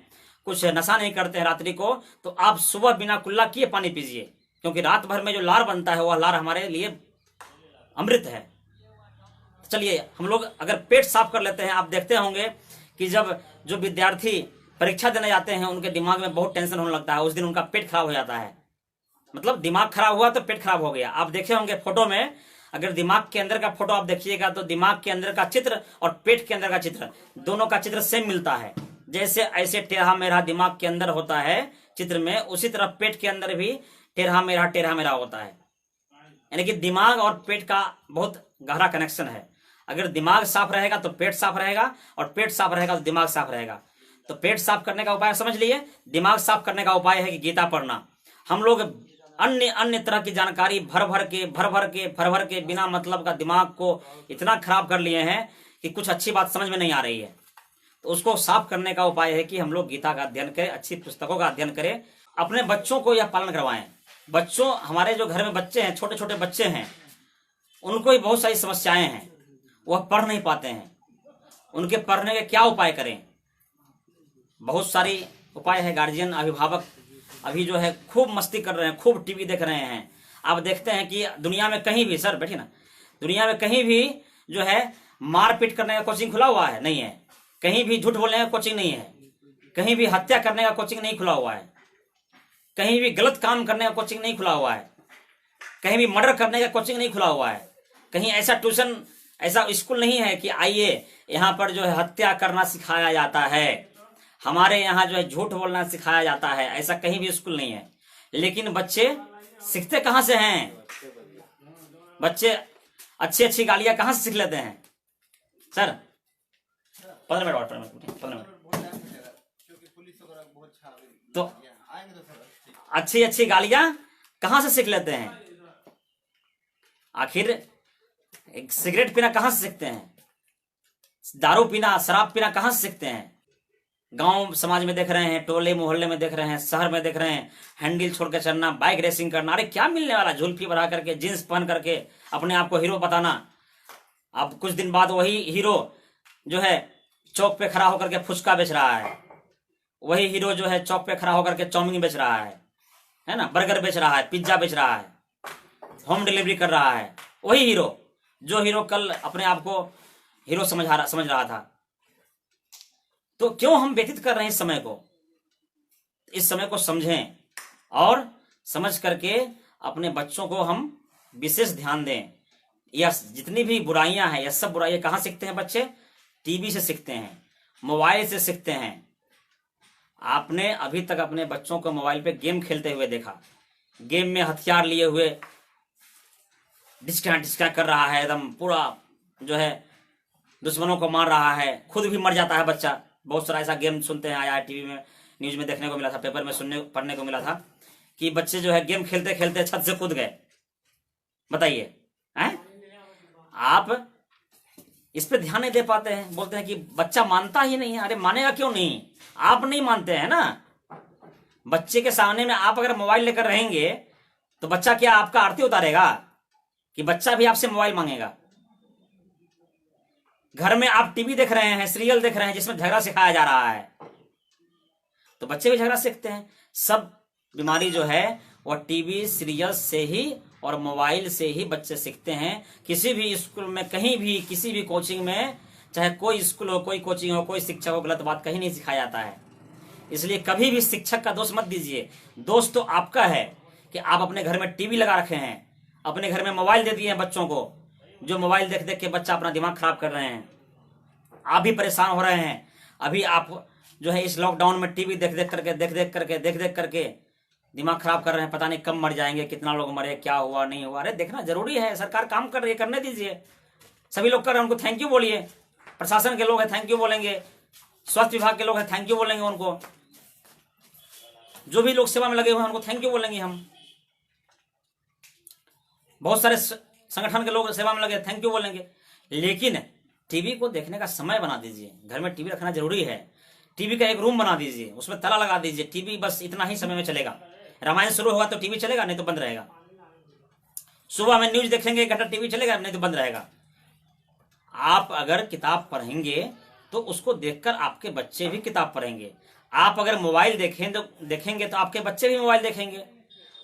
कुछ नशा नहीं करते हैं रात्रि को, तो आप सुबह बिना कुल्ला किए पानी पीजिए, क्योंकि रात भर में जो लार बनता है वह लार हमारे लिए अमृत है। चलिए हम लोग अगर पेट साफ कर लेते हैं, आप देखते होंगे कि जब जो विद्यार्थी परीक्षा देने जाते हैं उनके दिमाग में बहुत टेंशन होने लगता है, उस दिन उनका पेट खराब हो जाता है। मतलब दिमाग खराब हुआ तो पेट खराब हो गया। आप देखे होंगे फोटो में, अगर दिमाग के अंदर का फोटो आप देखिएगा तो दिमाग के अंदर का चित्र और पेट के अंदर का चित्र, दोनों का चित्र सेम मिलता है। जैसे ऐसे टेढ़ा मेढ़ा दिमाग के अंदर होता है चित्र में, उसी तरह पेट के अंदर भी टेढ़ा मेढ़ा होता है। यानी कि दिमाग और पेट का बहुत गहरा कनेक्शन है। अगर दिमाग साफ रहेगा तो पेट साफ रहेगा, और पेट साफ रहेगा तो दिमाग साफ रहेगा। तो पेट साफ करने का उपाय समझ लिए। दिमाग साफ करने का उपाय है कि गीता पढ़ना। हम लोग अन्य तरह की जानकारी भर भर के बिना मतलब का दिमाग को इतना खराब कर लिए हैं कि कुछ अच्छी बात समझ में नहीं आ रही है। तो उसको साफ करने का उपाय है कि हम लोग गीता का अध्ययन करें, अच्छी पुस्तकों का अध्ययन करें, अपने बच्चों को यह पालन करवाएं। बच्चों, हमारे जो घर में बच्चे हैं, छोटे छोटे बच्चे हैं, उनको भी बहुत सारी समस्याएं हैं, वह पढ़ नहीं पाते हैं। उनके पढ़ने के क्या उपाय करें? बहुत सारी उपाय है। गार्जियन, अभिभावक अभी जो है खूब मस्ती कर रहे हैं, खूब टीवी देख रहे हैं। आप देखते हैं कि दुनिया में कहीं भी, सर बैठिए ना, दुनिया में कहीं भी जो है मारपीट करने का कोचिंग खुला हुआ है? नहीं है। कहीं भी झूठ बोलने का कोचिंग नहीं है, कहीं भी हत्या करने का कोचिंग नहीं खुला हुआ है। कहीं भी गलत काम करने का कोचिंग नहीं खुला हुआ है, कहीं भी मर्डर करने का कोचिंग नहीं खुला हुआ है, कहीं ऐसा ट्यूशन ऐसा स्कूल नहीं है कि आइए यहाँ पर जो है हत्या करना सिखाया जाता है, हमारे यहाँ जो है झूठ बोलना सिखाया जाता है, ऐसा कहीं भी स्कूल नहीं है। लेकिन बच्चे सीखते कहाँ से हैं? बच्चे अच्छी अच्छी गालियां कहाँ से सीख लेते हैं? सर 15 मिनट और 15 मिनट तो अच्छी अच्छी गालियां कहां से सीख लेते हैं? आखिर एक सिगरेट पीना कहां से सीखते हैं? दारू पीना, शराब पीना कहां से सीखते हैं? गांव समाज में देख रहे हैं, टोले मोहल्ले में देख रहे हैं, शहर में देख रहे हैं, हैंडल छोड़ के चलना, बाइक रेसिंग करना। अरे क्या मिलने वाला? जुल्फी बढ़ा करके, जींस पहन करके अपने आप को हीरो बताना। अब कुछ दिन बाद वही हीरो जो है चौक पे खड़ा होकर के फुचका बेच रहा है, वही हीरो जो है चौक पे खड़ा होकर के चाउमीन बेच रहा है ना, बर्गर बेच रहा है, पिज्जा बेच रहा है, होम डिलीवरी कर रहा है। वही हीरो जो हीरो कल अपने आप को हीरो समझ रहा था। तो क्यों हम व्यतीत कर रहे हैं इस समय को? इस समय को समझें और समझ करके अपने बच्चों को हम विशेष ध्यान दें। यह जितनी भी बुराइयां हैं, यह सब बुराइयां कहाँ सीखते हैं बच्चे? टीवी से सीखते हैं, मोबाइल से सीखते हैं। आपने अभी तक अपने बच्चों को मोबाइल पे गेम खेलते हुए देखा? गेम में हथियार लिए हुए डिस्का डिस्का कर रहा है, एकदम पूरा जो है दुश्मनों को मार रहा है, खुद भी मर जाता है बच्चा। बहुत सारा ऐसा गेम सुनते हैं, आया टीवी में, न्यूज में देखने को मिला था, पेपर में पढ़ने को मिला था कि बच्चे जो है गेम खेलते खेलते छत से कूद गए। बताइए हैं? आप इस पे ध्यान नहीं दे पाते हैं, बोलते हैं कि बच्चा मानता ही नहीं है। अरे मानेगा क्यों नहीं? आप नहीं मानते हैं ना। बच्चे के सामने में आप अगर मोबाइल लेकर रहेंगे तो बच्चा क्या आपका आरती उतारेगा? कि बच्चा भी आपसे मोबाइल मांगेगा? घर में आप टीवी देख रहे हैं, सीरियल देख रहे हैं जिसमें झगड़ा सिखाया जा रहा है, तो बच्चे भी झगड़ा सीखते हैं। सब बीमारी जो है वह टीवी सीरियल से ही और मोबाइल से ही बच्चे सीखते हैं। किसी भी स्कूल में, कहीं भी, किसी भी कोचिंग में, चाहे कोई स्कूल हो, कोई कोचिंग हो, कोई शिक्षक हो, गलत बात कहीं नहीं सिखाया जाता है। इसलिए कभी भी शिक्षक का दोष मत दीजिए। दोष तो आपका है कि आप अपने घर में टीवी लगा रखे हैं, अपने घर में मोबाइल दे दिए हैं बच्चों को, जो मोबाइल देख देख के बच्चा अपना दिमाग खराब कर रहे हैं। आप भी परेशान हो रहे हैं। अभी आप जो है इस लॉकडाउन में टीवी देख देख करके दिमाग खराब कर रहे हैं। पता नहीं कब मर जाएंगे, कितना लोग मरे, क्या हुआ नहीं हुआ। अरे देखना जरूरी है, सरकार काम कर रही है, करने दीजिए। सभी लोग कर रहे हैं, उनको थैंक यू बोलिए। प्रशासन के लोग हैं थैंक यू बोलेंगे, स्वास्थ्य विभाग के लोग हैं थैंक यू बोलेंगे उनको, जो भी लोग सेवा में लगे हुए हैं उनको थैंक यू बोलेंगे हम। बहुत सारे संगठन के लोग सेवा में लगे, थैंक यू बोलेंगे। लेकिन टीवी को देखने का समय बना दीजिए। घर में टीवी रखना जरूरी है। टीवी का एक रूम बना दीजिए, उसमें ताला लगा दीजिए। टीवी बस इतना ही समय में चलेगा। रामायण शुरू होगा तो टीवी चलेगा, नहीं तो बंद रहेगा। सुबह में न्यूज देखेंगे 1 घंटा टीवी चलेगा, नहीं तो बंद रहेगा। आप अगर किताब पढ़ेंगे तो उसको देखकर आपके बच्चे भी किताब पढ़ेंगे। आप अगर मोबाइल देखेंगे तो आपके बच्चे भी मोबाइल देखेंगे।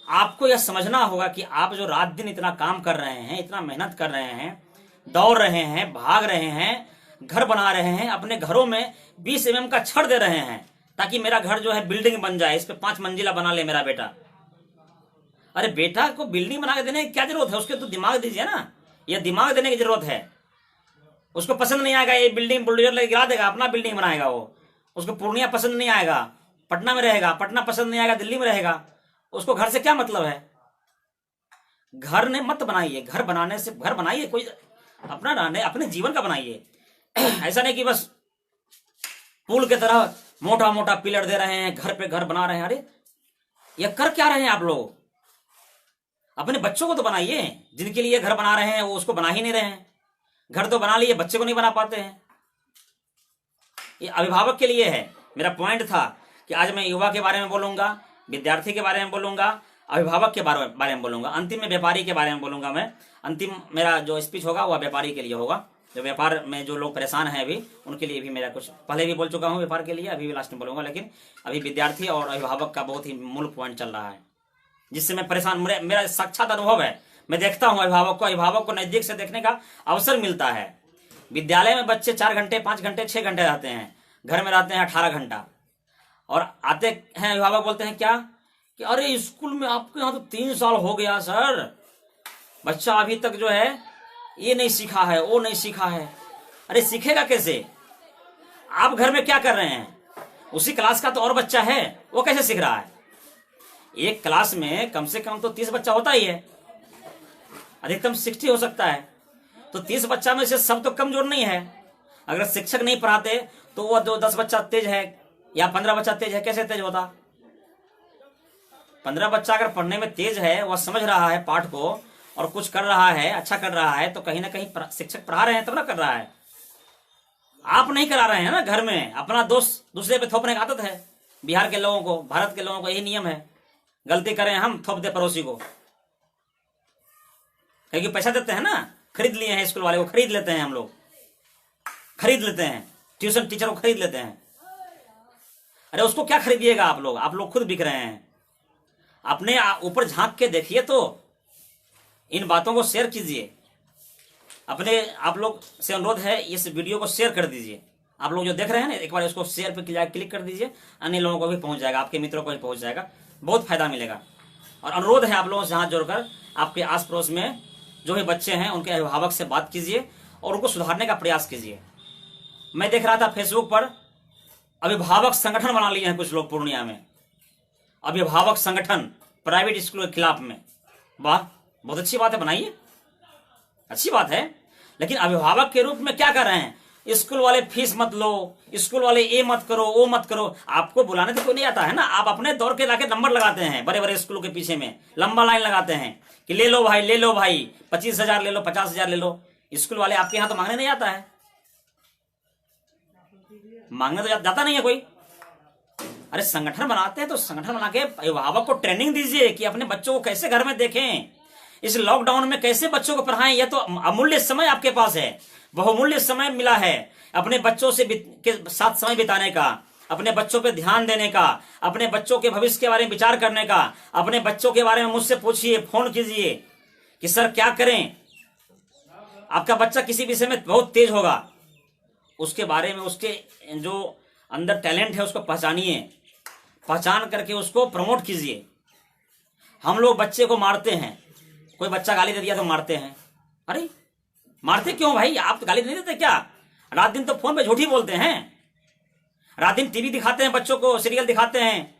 आपको यह समझना होगा कि आप जो रात दिन इतना काम कर रहे हैं, इतना मेहनत कर रहे हैं, दौड़ रहे हैं, भाग रहे हैं, घर बना रहे हैं, अपने घरों में 20 mm का छड़ दे रहे हैं ताकि मेरा घर जो है बिल्डिंग बन जाए, इस पे 5 मंजिला बना ले मेरा बेटा। अरे बेटा को बिल्डिंग बना के देने की क्या जरूरत है? उसके तो दिमाग दीजिए ना। यह दिमाग देने की जरूरत है। उसको पसंद नहीं आएगा, ये बिल्डिंग बुलडोजर लेके गिरा देगा, अपना बिल्डिंग बनाएगा वो। उसको पूर्णिया पसंद नहीं आएगा, पटना में रहेगा। पटना पसंद नहीं आएगा, दिल्ली में रहेगा। उसको घर से क्या मतलब है? घर ने मत बनाइए। घर बनाने से, घर बनाइए कोई अपना रहने, अपने जीवन का बनाइए। ऐसा नहीं कि बस पुल के तरह मोटा मोटा पिलर दे रहे हैं, घर पे घर बना रहे हैं। अरे ये कर क्या रहे हैं आप लोग? अपने बच्चों को तो बनाइए। जिनके लिए घर बना रहे हैं वो उसको बना ही नहीं रहे हैं। घर तो बना लिए, बच्चे को नहीं बना पाते हैं। ये अभिभावक के लिए है। मेरा पॉइंट था कि आज मैं युवा के बारे में बोलूंगा, विद्यार्थी के बारे में बोलूंगा, अभिभावक के बारे में बोलूंगा, अंतिम में व्यापारी के बारे में बोलूंगा। मैं अंतिम मेरा जो स्पीच होगा वह व्यापारी के लिए होगा। जो व्यापार में जो लोग परेशान हैं अभी, उनके लिए भी मेरा कुछ पहले भी बोल चुका हूँ व्यापार के लिए, अभी भी लास्ट में बोलूंगा। लेकिन अभी विद्यार्थी और अभिभावक का बहुत ही मूल पॉइंट चल रहा है, जिससे मैं परेशान, मेरा साक्षात अनुभव है। मैं देखता हूँ अभिभावक को नजदीक से देखने का अवसर मिलता है। विद्यालय में बच्चे 4 घंटे, 5 घंटे, 6 घंटे रहते हैं, घर में रहते हैं 18 घंटा। और आते हैं अभिभावक बोलते हैं क्या कि अरे स्कूल में आपके यहाँ तो 3 साल हो गया सर, बच्चा अभी तक जो है ये नहीं सीखा है, वो नहीं सीखा है। अरे सीखेगा कैसे? आप घर में क्या कर रहे हैं? उसी क्लास का तो और बच्चा है, वो कैसे सीख रहा है? एक क्लास में कम से कम तो 30 बच्चा होता ही है, अधिकतम 60 हो सकता है। तो 30 बच्चा में से सब तो कमजोर नहीं है। अगर शिक्षक नहीं पढ़ाते तो वो जो 10 बच्चा तेज है या 15 बच्चा तेज है, कैसे तेज होता? 15 बच्चा अगर पढ़ने में तेज है, वह समझ रहा है पाठ को और कुछ कर रहा है, अच्छा कर रहा है, तो कहीं ना कहीं शिक्षक पढ़ा रहे हैं तब ना कर रहा है। आप नहीं करा रहे हैं ना। घर में अपना दोष दूसरे पे थोपने की आदत है बिहार के लोगों को, भारत के लोगों को यही नियम है। गलती करें हम, थोप दे पड़ोसी को, क्योंकि पैसा देते हैं ना, खरीद लिए हैं स्कूल वाले को, खरीद लेते हैं हम लोग, खरीद लेते हैं ट्यूशन टीचर को, खरीद लेते हैं। अरे उसको क्या खरीदिएगा आप लोग खुद बिक रहे हैं। अपने ऊपर झांक के देखिए, तो इन बातों को शेयर कीजिए। आप लोग से अनुरोध है, इस वीडियो को शेयर कर दीजिए। आप लोग जो देख रहे हैं ना, एक बार इसको शेयर पे क्लिक कर दीजिए, अन्य लोगों को भी पहुंच जाएगा, आपके मित्रों को भी पहुंच जाएगा, बहुत फायदा मिलेगा। और अनुरोध है आप लोगों से हाथ जोड़कर, आपके आस पड़ोस में जो भी बच्चे हैं उनके अभिभावक से बात कीजिए और उनको सुधारने का प्रयास कीजिए। मैं देख रहा था फेसबुक पर अभिभावक संगठन बना लिए हैं कुछ लोग पूर्णिया में, अभिभावक संगठन प्राइवेट स्कूल के खिलाफ में। वाह, बहुत अच्छी बात है, बनाइए, अच्छी बात है। लेकिन अभिभावक के रूप में क्या कर रहे हैं? स्कूल वाले फीस मत लो, स्कूल वाले ये मत करो, वो मत करो। आपको बुलाने तो कोई नहीं आता है ना, आप अपने दौड़ के लाके नंबर लगाते हैं, बड़े बड़े स्कूलों के पीछे में लंबा लाइन लगाते हैं कि ले लो भाई, ले लो भाई, 25,000 ले लो, 50,000 ले लो। स्कूल वाले आपके यहाँ तो मांगने नहीं आता है, मांगने तो जाता नहीं है कोई। अरे संगठन बनाते हैं तो संगठन बना के अभिभावक को ट्रेनिंग दीजिए कि अपने बच्चों को कैसे घर में देखें, इस लॉकडाउन में कैसे बच्चों को पढ़ाएं। यह तो अमूल्य समय आपके पास है, बहुमूल्य समय मिला है अपने बच्चों से के साथ समय बिताने का, अपने बच्चों पे ध्यान देने का, अपने बच्चों के भविष्य के बारे में विचार करने का। अपने बच्चों के बारे में मुझसे पूछिए, फोन कीजिए कि सर क्या करें। आपका बच्चा किसी विषय में बहुत तेज होगा, उसके बारे में, उसके जो अंदर टैलेंट है उसको पहचानिए, पहचान करके उसको प्रमोट कीजिए। हम लोग बच्चे को मारते हैं, कोई बच्चा गाली दे दिया तो मारते हैं। अरे मारते क्यों भाई? आप तो गाली नहीं देते क्या? रात दिन तो फोन पे झूठी बोलते हैं, रात दिन टीवी दिखाते हैं बच्चों को, सीरियल दिखाते हैं,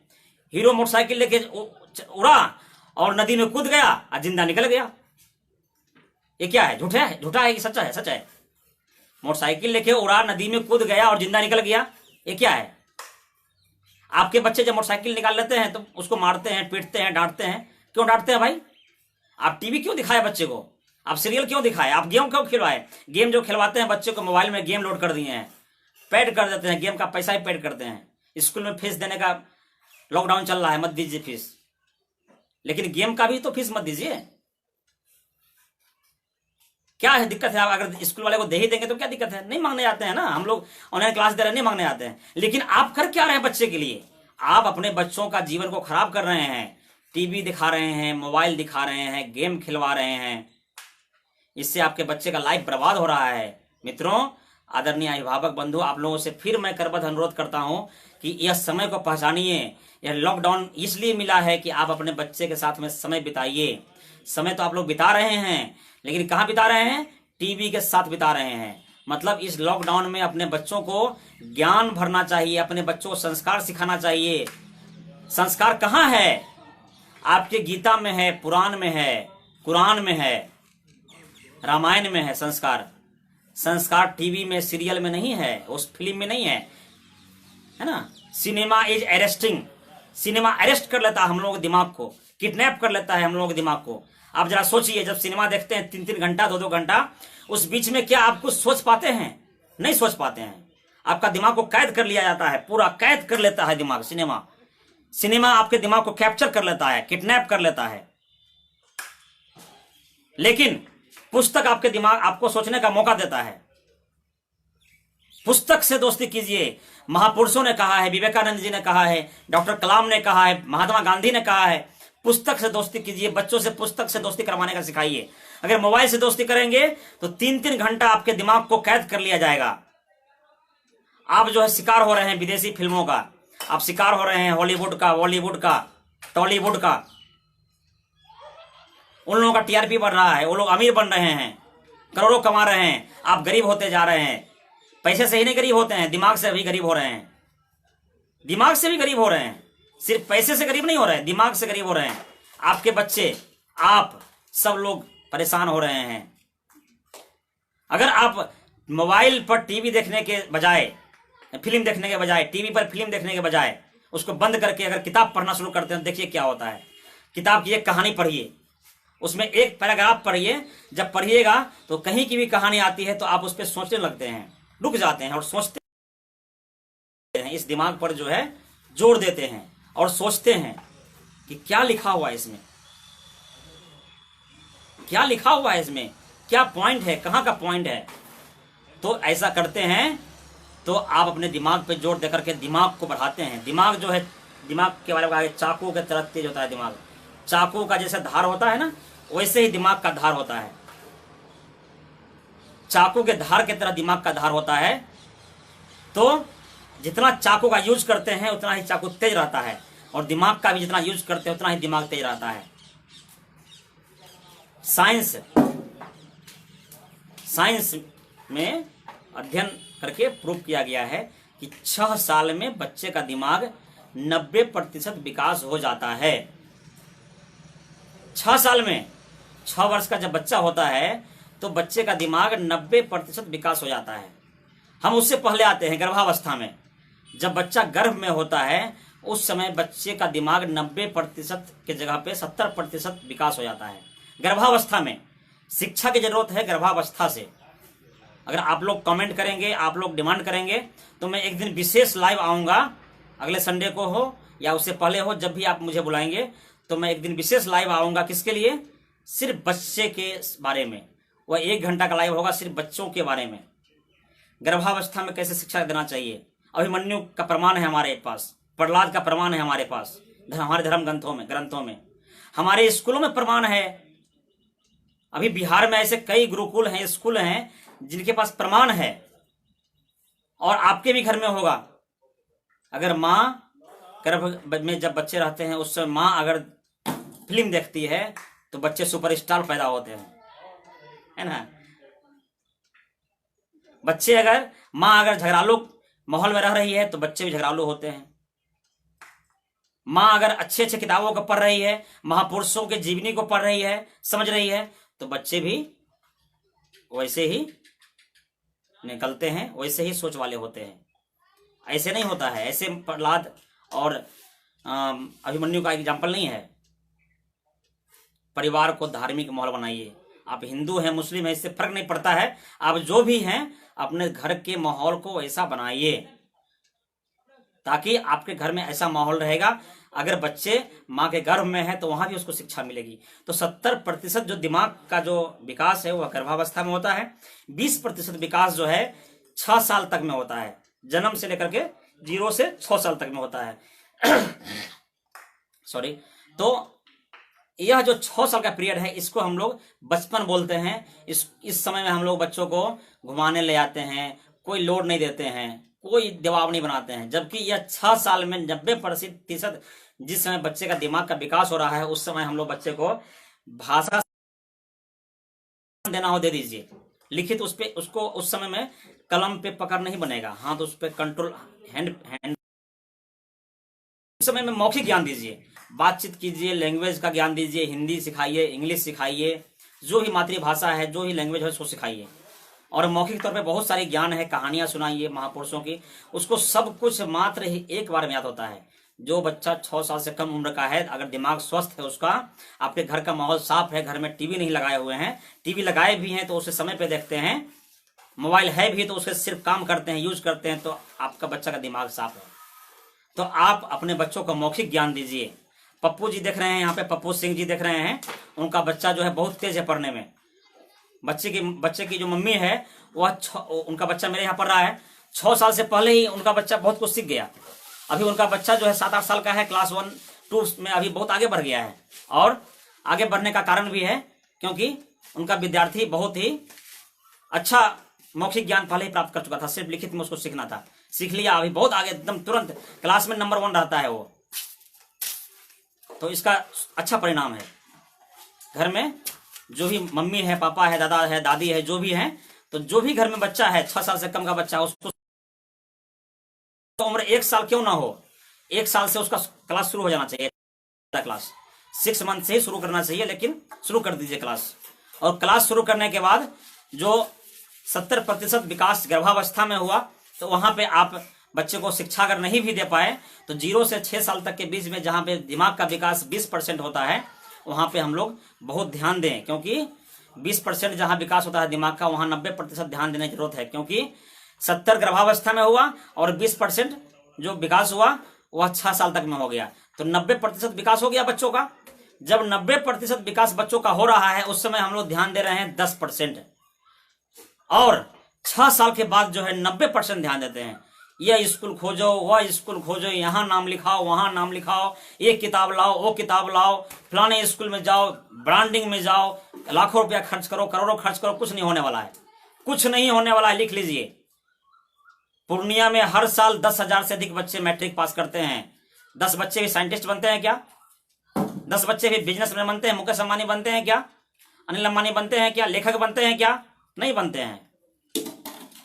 हीरो मोटरसाइकिल लेके उड़ा और नदी में कूद गया और जिंदा निकल गया। ये क्या है? झूठा है? झूठा है कि सच्चा है? सच्चा है। मोटरसाइकिल लेके उड़ा, नदी में कूद गया और जिंदा निकल गया, ये क्या है? आपके बच्चे जब मोटरसाइकिल निकाल लेते हैं तो उसको मारते हैं, पीटते हैं, डांटते हैं। क्यों डांटते हैं भाई? आप टीवी क्यों दिखाए बच्चे को? आप सीरियल क्यों दिखाए? आप गेम क्यों खिलवाए? गेम जो खिलवाते हैं बच्चे को, मोबाइल में गेम लोड कर दिए हैं, पेड कर देते हैं, गेम का पैसा ही पेड करते हैं। स्कूल में फीस देने का लॉकडाउन चल रहा है, मत दीजिए फीस, लेकिन गेम का भी तो फीस मत दीजिए। क्या है दिक्कत है? अगर स्कूल वाले को दे ही देंगे तो क्या दिक्कत है? नहीं मांगने आते हैं ना, हम लोग ऑनलाइन क्लास दे रहे हैं, नहीं मांगने आते हैं। लेकिन आप कर क्या रहे हैं बच्चे के लिए? आप अपने बच्चों का जीवन को खराब कर रहे हैं, टीवी दिखा रहे हैं, मोबाइल दिखा रहे हैं, गेम खिलवा रहे हैं। इससे आपके बच्चे का लाइफ बर्बाद हो रहा है। मित्रों, आदरणीय अभिभावक बंधु, आप लोगों से फिर मैं करबद्ध अनुरोध करता हूं कि यह समय को पहचानिए। यह लॉकडाउन इसलिए मिला है कि आप अपने बच्चे के साथ में समय बिताइए। समय तो आप लोग बिता रहे हैं, लेकिन कहाँ बिता रहे हैं? टीवी के साथ बिता रहे हैं। मतलब इस लॉकडाउन में अपने बच्चों को ज्ञान भरना चाहिए, अपने बच्चों को संस्कार सिखाना चाहिए। संस्कार कहाँ है? आपके गीता में है, पुराण में है, कुरान में है, रामायण में है संस्कार। संस्कार टीवी में, सीरियल में नहीं है, उस फिल्म में नहीं है, है ना। Cinema is arresting, cinema arrest कर लेता है हम लोगों के दिमाग को, किडनैप कर लेता है हम लोगों के दिमाग को। आप जरा सोचिए, जब सिनेमा देखते हैं 3-3 घंटा, 2-2 घंटा, उस बीच में क्या आप कुछ सोच पाते हैं? नहीं सोच पाते हैं। आपका दिमाग को कैद कर लिया जाता है, पूरा कैद कर लेता है दिमाग। सिनेमा आपके दिमाग को कैप्चर कर लेता है, किडनैप कर लेता है। लेकिन पुस्तक आपके दिमाग, आपको सोचने का मौका देता है। पुस्तक से दोस्ती कीजिए। महापुरुषों ने कहा है, विवेकानंद जी ने कहा है, डॉक्टर कलाम ने कहा है, महात्मा गांधी ने कहा है, पुस्तक से दोस्ती कीजिए। बच्चों से पुस्तक से दोस्ती करवाने का सिखाइए। अगर मोबाइल से दोस्ती करेंगे तो 3-3 घंटा आपके दिमाग को कैद कर लिया जाएगा। आप जो है शिकार हो रहे हैं विदेशी फिल्मों का, आप शिकार हो रहे हैं हॉलीवुड का, बॉलीवुड का, टॉलीवुड का, उन लोगों का टीआरपी बढ़ रहा है, वो लोग अमीर बन रहे हैं, करोड़ों कमा रहे हैं, आप गरीब होते जा रहे हैं। पैसे से ही नहीं गरीब होते हैं, दिमाग से भी गरीब हो रहे हैं, दिमाग से भी गरीब हो रहे हैं। सिर्फ पैसे से गरीब नहीं हो रहे हैं, दिमाग से गरीब हो रहे हैं। आपके बच्चे, आप सब लोग परेशान हो रहे हैं। अगर आप मोबाइल पर टीवी देखने के बजाय, फिल्म देखने के बजाय, टीवी पर फिल्म देखने के बजाय उसको बंद करके अगर किताब पढ़ना शुरू करते हैं, देखिए क्या होता है। किताब की एक कहानी पढ़िए, उसमें एक पैराग्राफ पढ़िए। जब पढ़िएगा तो कहीं की भी कहानी आती है तो आप उस पर सोचने लगते हैं, रुक जाते हैं और सोचते हैं। इस दिमाग पर जो है जोर देते हैं और सोचते हैं कि क्या लिखा हुआ है इसमें, क्या लिखा हुआ है इसमें, क्या पॉइंट है, कहाँ का पॉइंट है। तो ऐसा करते हैं तो आप अपने दिमाग पे जोर देकर के दिमाग को बढ़ाते हैं। दिमाग जो है, दिमाग के बारे में कहा, चाकू के तरह तेज होता है दिमाग। चाकू का जैसे धार होता है ना, वैसे ही दिमाग का धार होता है। चाकू के धार की तरह दिमाग का धार होता है। तो जितना चाकू का यूज करते हैं उतना ही चाकू तेज रहता है, और दिमाग का भी जितना यूज करते हैं उतना ही दिमाग तेज रहता है। साइंस में अध्ययन करके प्रूव किया गया है कि 6 साल में बच्चे का दिमाग 90% विकास हो जाता है। 6 साल में, 6 वर्ष का जब बच्चा होता है तो बच्चे का दिमाग 90% विकास हो जाता है। हम उससे पहले आते हैं गर्भावस्था में। जब बच्चा गर्भ में होता है उस समय बच्चे का दिमाग 90% के जगह पे 70% विकास हो जाता है। गर्भावस्था में शिक्षा की जरूरत है। गर्भावस्था से अगर आप लोग कमेंट करेंगे, आप लोग डिमांड करेंगे, तो मैं एक दिन विशेष लाइव आऊँगा, अगले संडे को हो या उससे पहले हो, जब भी आप मुझे बुलाएंगे तो मैं एक दिन विशेष लाइव आऊँगा। किसके लिए? सिर्फ बच्चे के बारे में। वह 1 घंटा का लाइव होगा सिर्फ बच्चों के बारे में। गर्भावस्था में कैसे शिक्षा देना चाहिए। अभिमन्यु का प्रमाण है हमारे पास, प्रहलाद का प्रमाण है हमारे पास, हमारे धर्म ग्रंथों में, हमारे स्कूलों में प्रमाण है। अभी बिहार में ऐसे कई गुरुकुल हैं, स्कूल हैं जिनके पास प्रमाण है, और आपके भी घर में होगा। अगर माँ गर्भ में जब बच्चे रहते हैं उस समय माँ अगर फिल्म देखती है तो बच्चे सुपरस्टार पैदा होते हैं, है ना। बच्चे अगर, माँ अगर झगड़ालू माहौल में रह रही है तो बच्चे भी झगड़ालू होते हैं। माँ अगर अच्छे अच्छे किताबों को पढ़ रही है, महापुरुषों के जीवनी को पढ़ रही है, समझ रही है, तो बच्चे भी वैसे ही निकलते हैं, वैसे ही सोच वाले होते हैं। ऐसे नहीं होता है, ऐसे प्रहलाद और अभिमन्यु का एग्जाम्पल नहीं है। परिवार को धार्मिक माहौल बनाइए। आप हिंदू हैं, मुस्लिम हैं, इससे फर्क नहीं पड़ता है। आप जो भी हैं अपने घर के माहौल को ऐसा बनाइए ताकि आपके घर में ऐसा माहौल रहेगा। अगर बच्चे माँ के गर्भ में है तो वहां भी उसको शिक्षा मिलेगी। तो 70% जो दिमाग का जो विकास है वह गर्भावस्था में होता है। 20% विकास जो है 6 साल तक में होता है। जन्म से लेकर के 0 से 6 साल तक में होता है। सॉरी। तो यह जो 6 साल का पीरियड है इसको हम लोग बचपन बोलते हैं। इस समय में हम लोग बच्चों को घुमाने ले जाते हैं, कोई लोड नहीं देते हैं, कोई दबाव नहीं बनाते हैं। जबकि यह 6 साल में 90% जिस समय बच्चे का दिमाग का विकास हो रहा है उस समय हम लोग बच्चे को भाषा देना हो दे दीजिए। लिखित उस पे उसको उस समय में कलम पे पकड़ नहीं बनेगा, हाथ उस पे कंट्रोल हैंड उस समय में मौखिक ज्ञान दीजिए, बातचीत कीजिए, लैंग्वेज का ज्ञान दीजिए, हिंदी सिखाइए, इंग्लिश सिखाइए, जो भी मातृभाषा है, जो भी लैंग्वेज है उसको सिखाइए। और मौखिक तौर पे बहुत सारी ज्ञान है, कहानियां सुनाइए महापुरुषों की, उसको सब कुछ मात्र ही एक बार में याद होता है। जो बच्चा 6 साल से कम उम्र का है, अगर दिमाग स्वस्थ है उसका, आपके घर का माहौल साफ है, घर में टीवी नहीं लगाए हुए हैं, टीवी लगाए भी हैं तो उसे समय पे देखते हैं, मोबाइल है भी तो उसके सिर्फ काम करते हैं, यूज करते हैं, तो आपका बच्चा का दिमाग साफ है। तो आप अपने बच्चों को मौखिक ज्ञान दीजिए। पप्पू जी देख रहे हैं यहाँ पे, पप्पू सिंह जी देख रहे हैं, उनका बच्चा जो है बहुत तेज है पढ़ने में। बच्चे की जो मम्मी है वह उनका बच्चा मेरे यहाँ पढ़ रहा है। 6 साल से पहले ही उनका बच्चा बहुत कुछ सीख गया। अभी उनका बच्चा जो है 7-8 साल का है, क्लास 1-2 में अभी बहुत आगे बढ़ गया है। और आगे बढ़ने का कारण भी है क्योंकि उनका विद्यार्थी बहुत ही अच्छा मौखिक ज्ञान पहले ही प्राप्त कर चुका था, सिर्फ लिखित में उसको सीखना था, सीख लिया, अभी बहुत आगे, एकदम तुरंत क्लास में नंबर 1 रहता है वो। तो इसका अच्छा परिणाम है। घर में जो भी मम्मी है, पापा है, दादा है, दादी है, जो भी है, तो जो भी घर में बच्चा है 6 साल से कम का बच्चा, उसको तो उम्र 1 साल क्यों ना हो, 1 साल से उसका क्लास शुरू हो जाना चाहिए। क्लास 6 मंथ से ही शुरू करना चाहिए, लेकिन शुरू कर दीजिए क्लास। और क्लास शुरू करने के बाद जो 70% विकास गर्भावस्था में हुआ, तो वहां पे आप बच्चे को शिक्षा अगर नहीं भी दे पाए तो 0 से 6 साल तक के बीच में जहां पे दिमाग का विकास 20% होता है, वहां पे हम लोग बहुत ध्यान दें, क्योंकि 20% जहां विकास होता है दिमाग का, वहां 90% ध्यान देने की जरूरत है। क्योंकि 70 गर्भावस्था में हुआ और 20% जो विकास हुआ वह 6 साल तक में हो गया, तो 90% विकास हो गया बच्चों का। जब 90% विकास बच्चों का हो रहा है, उस समय हम लोग ध्यान दे रहे हैं 10%, और 6 साल के बाद जो है 90% ध्यान देते हैं। यह स्कूल खोजो, वह स्कूल खोजो, यहाँ नाम लिखाओ, वहां नाम लिखाओ, ये किताब लाओ, वो किताब लाओ, फलाने स्कूल में जाओ, ब्रांडिंग में जाओ, लाखों रुपया खर्च करो, करोड़ों खर्च करो, कुछ नहीं होने वाला है, कुछ नहीं होने वाला है। लिख लीजिए, पूर्णिया में हर साल 10,000 से अधिक बच्चे मैट्रिक पास करते हैं। 10 बच्चे भी साइंटिस्ट बनते हैं क्या? 10 बच्चे भी बिजनेसमैन बनते हैं? मुकेश अंबानी बनते हैं क्या? अनिल अंबानी बनते हैं क्या? लेखक बनते हैं क्या? नहीं बनते हैं।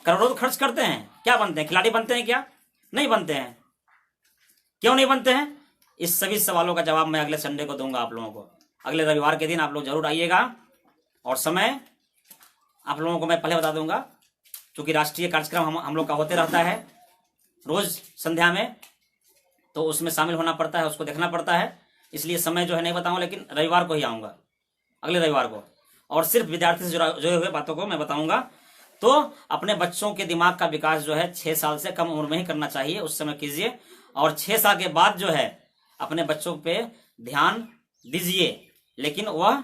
करोड़ों खर्च करते हैं, क्या बनते हैं? खिलाड़ी बनते हैं क्या? नहीं बनते हैं। क्यों नहीं बनते हैं? इस सभी सवालों का जवाब मैं अगले संडे को दूंगा आप लोगों को। अगले रविवार के दिन आप लोग जरूर आइएगा, और समय आप लोगों को मैं पहले बता दूंगा, क्योंकि राष्ट्रीय कार्यक्रम हम लोग का होते रहता है रोज संध्या में, तो उसमें शामिल होना पड़ता है, उसको देखना पड़ता है, इसलिए समय जो है नहीं बताऊंगा, लेकिन रविवार को ही आऊंगा, अगले रविवार को, और सिर्फ विद्यार्थी से जुड़े हुए बातों को मैं बताऊंगा। तो अपने बच्चों के दिमाग का विकास जो है 6 साल से कम उम्र में ही करना चाहिए, उस समय कीजिए, और 6 साल के बाद जो है अपने बच्चों पे ध्यान दीजिए, लेकिन वह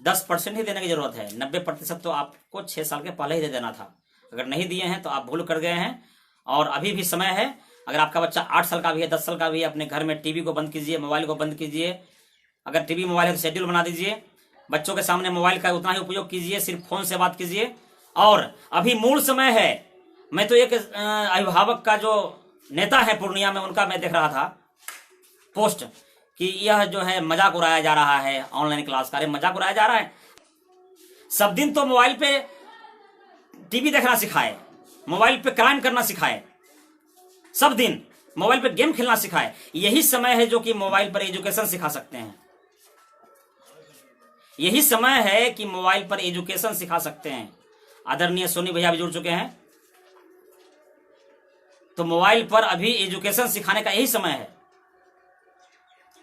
10% ही देने की जरूरत है। 90% तो आपको 6 साल के पहले ही दे देना था। अगर नहीं दिए हैं तो आप भूल कर गए हैं, और अभी भी समय है। अगर आपका बच्चा 8 साल का भी है, 10 साल का भी है, अपने घर में टीवी को बंद कीजिए, मोबाइल को बंद कीजिए। अगर टीवी मोबाइल का शेड्यूल बना दीजिए, बच्चों के सामने मोबाइल का उतना ही उपयोग कीजिए, सिर्फ फोन से बात कीजिए। और अभी मूल समय है। मैं तो एक अभिभावक का जो नेता है पूर्णिया में, उनका मैं देख रहा था पोस्ट कि यह जो है मजाक उड़ाया जा रहा है ऑनलाइन क्लास का। अरे मजाक उड़ाया जा रहा है? सब दिन तो मोबाइल पे टीवी देखना सिखाए, मोबाइल पे क्राइम करना सिखाए, सब दिन मोबाइल पे गेम खेलना सिखाए। यही समय है जो कि मोबाइल पर एजुकेशन सिखा सकते हैं। यही समय है कि मोबाइल पर एजुकेशन सिखा सकते हैं। आदरणीय सोनी भैया भी जुड़ चुके हैं, तो मोबाइल पर अभी एजुकेशन सिखाने का यही समय है।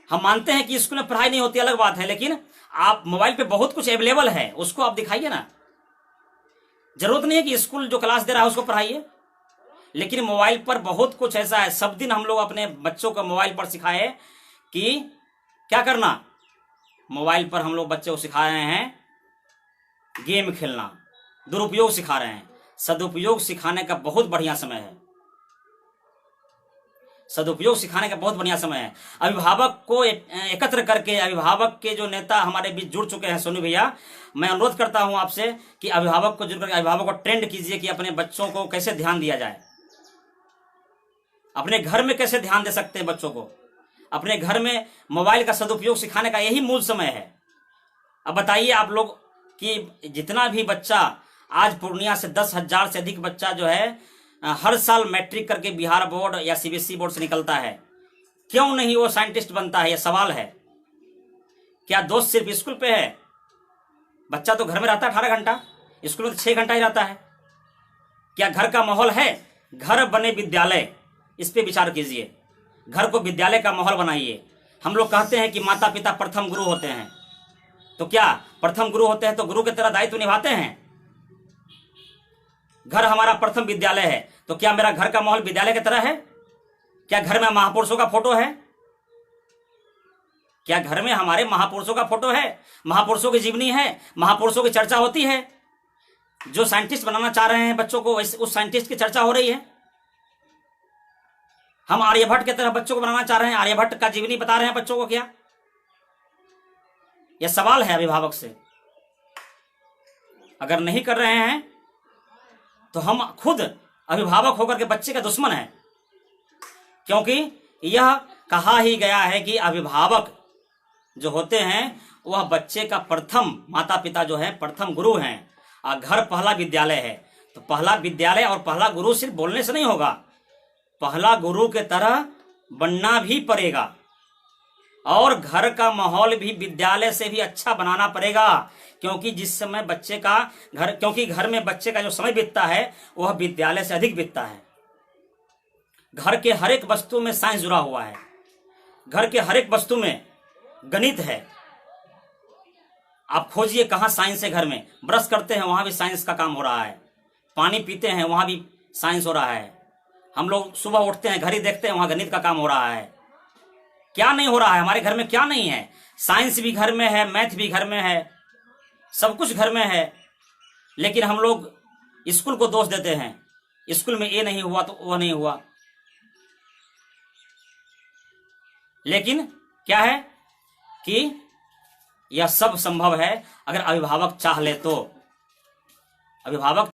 हम मानते हैं कि स्कूल में पढ़ाई नहीं होती, अलग बात है, लेकिन आप मोबाइल पे बहुत कुछ अवेलेबल है, उसको आप दिखाइए ना। जरूरत नहीं है कि स्कूल जो क्लास दे रहा है उसको पढ़ाइए, लेकिन मोबाइल पर बहुत कुछ ऐसा है। सब दिन हम लोग अपने बच्चों को मोबाइल पर सिखाए कि क्या करना। मोबाइल पर हम लोग बच्चे को सिखा रहे हैं गेम खेलना, दुरुपयोग सिखा रहे हैं। सदुपयोग सिखाने का बहुत बढ़िया समय है। सदुपयोग सिखाने का बहुत बढ़िया समय है। अभिभावक को एकत्र करके, अभिभावक के जो नेता हमारे बीच जुड़ चुके हैं सोनू भैया, मैं अनुरोध करता हूं आपसे कि अभिभावक को जुड़ करके अभिभावक को ट्रेंड कीजिए कि अपने बच्चों को कैसे ध्यान दिया जाए, अपने घर में कैसे ध्यान दे सकते हैं बच्चों को। अपने घर में मोबाइल का सदुपयोग सिखाने का यही मूल समय है। अब बताइए आप लोग कि जितना भी बच्चा आज पूर्णिया से 10,000 से अधिक बच्चा जो है हर साल मैट्रिक करके बिहार बोर्ड या सीबीएसई बोर्ड से निकलता है, क्यों नहीं वो साइंटिस्ट बनता है? यह सवाल है। क्या दोष सिर्फ स्कूल पे है? बच्चा तो घर में रहता है 18 घंटा, स्कूल में तो 6 घंटा ही रहता है। क्या घर का माहौल है? घर बने विद्यालय, इस पे विचार कीजिए। घर को विद्यालय का माहौल बनाइए। हम लोग कहते हैं कि माता पिता प्रथम गुरु होते हैं, तो क्या प्रथम गुरु होते हैं तो गुरु की तरह दायित्व निभाते हैं? घर हमारा प्रथम विद्यालय है, तो क्या मेरा घर का माहौल विद्यालय की तरह है? क्या घर में महापुरुषों का फोटो है? क्या घर में हमारे महापुरुषों का फोटो है? महापुरुषों की जीवनी है, महापुरुषों की चर्चा होती है। जो साइंटिस्ट बनाना चाह रहे हैं बच्चों को, उस साइंटिस्ट की चर्चा हो रही है। हम आर्यभट्ट की तरह बच्चों को बनाना चाह रहे हैं, आर्यभट्ट का जीवनी बता रहे हैं बच्चों को क्या? यह सवाल है अभिभावक से। अगर नहीं कर रहे हैं तो हम खुद अभिभावक होकर के बच्चे का दुश्मन है, क्योंकि यह कहा ही गया है कि अभिभावक जो होते हैं वह बच्चे का प्रथम, माता पिता जो है प्रथम गुरु हैं। घर पहला विद्यालय है। तो पहला विद्यालय और पहला गुरु सिर्फ बोलने से नहीं होगा, पहला गुरु के तरह बनना भी पड़ेगा। और घर का माहौल भी विद्यालय से भी अच्छा बनाना पड़ेगा, क्योंकि जिस समय बच्चे का क्योंकि घर में बच्चे का जो समय बीतता है वह विद्यालय से अधिक बीतता है। घर के हर एक वस्तु में साइंस जुड़ा हुआ है, घर के हर एक वस्तु में गणित है। आप खोजिए कहाँ साइंस है। घर में ब्रश करते हैं वहां भी साइंस का काम हो रहा है, पानी पीते हैं वहां भी साइंस हो रहा है, हम लोग सुबह उठते हैं घड़ी देखते हैं वहां गणित का काम हो रहा है। क्या नहीं हो रहा है हमारे घर में? क्या नहीं है? साइंस भी घर में है, मैथ भी घर में है, सब कुछ घर में है। लेकिन हम लोग स्कूल को दोष देते हैं, स्कूल में ये नहीं हुआ तो वो नहीं हुआ। लेकिन क्या है कि यह सब संभव है अगर अभिभावक चाह ले तो। अभिभावक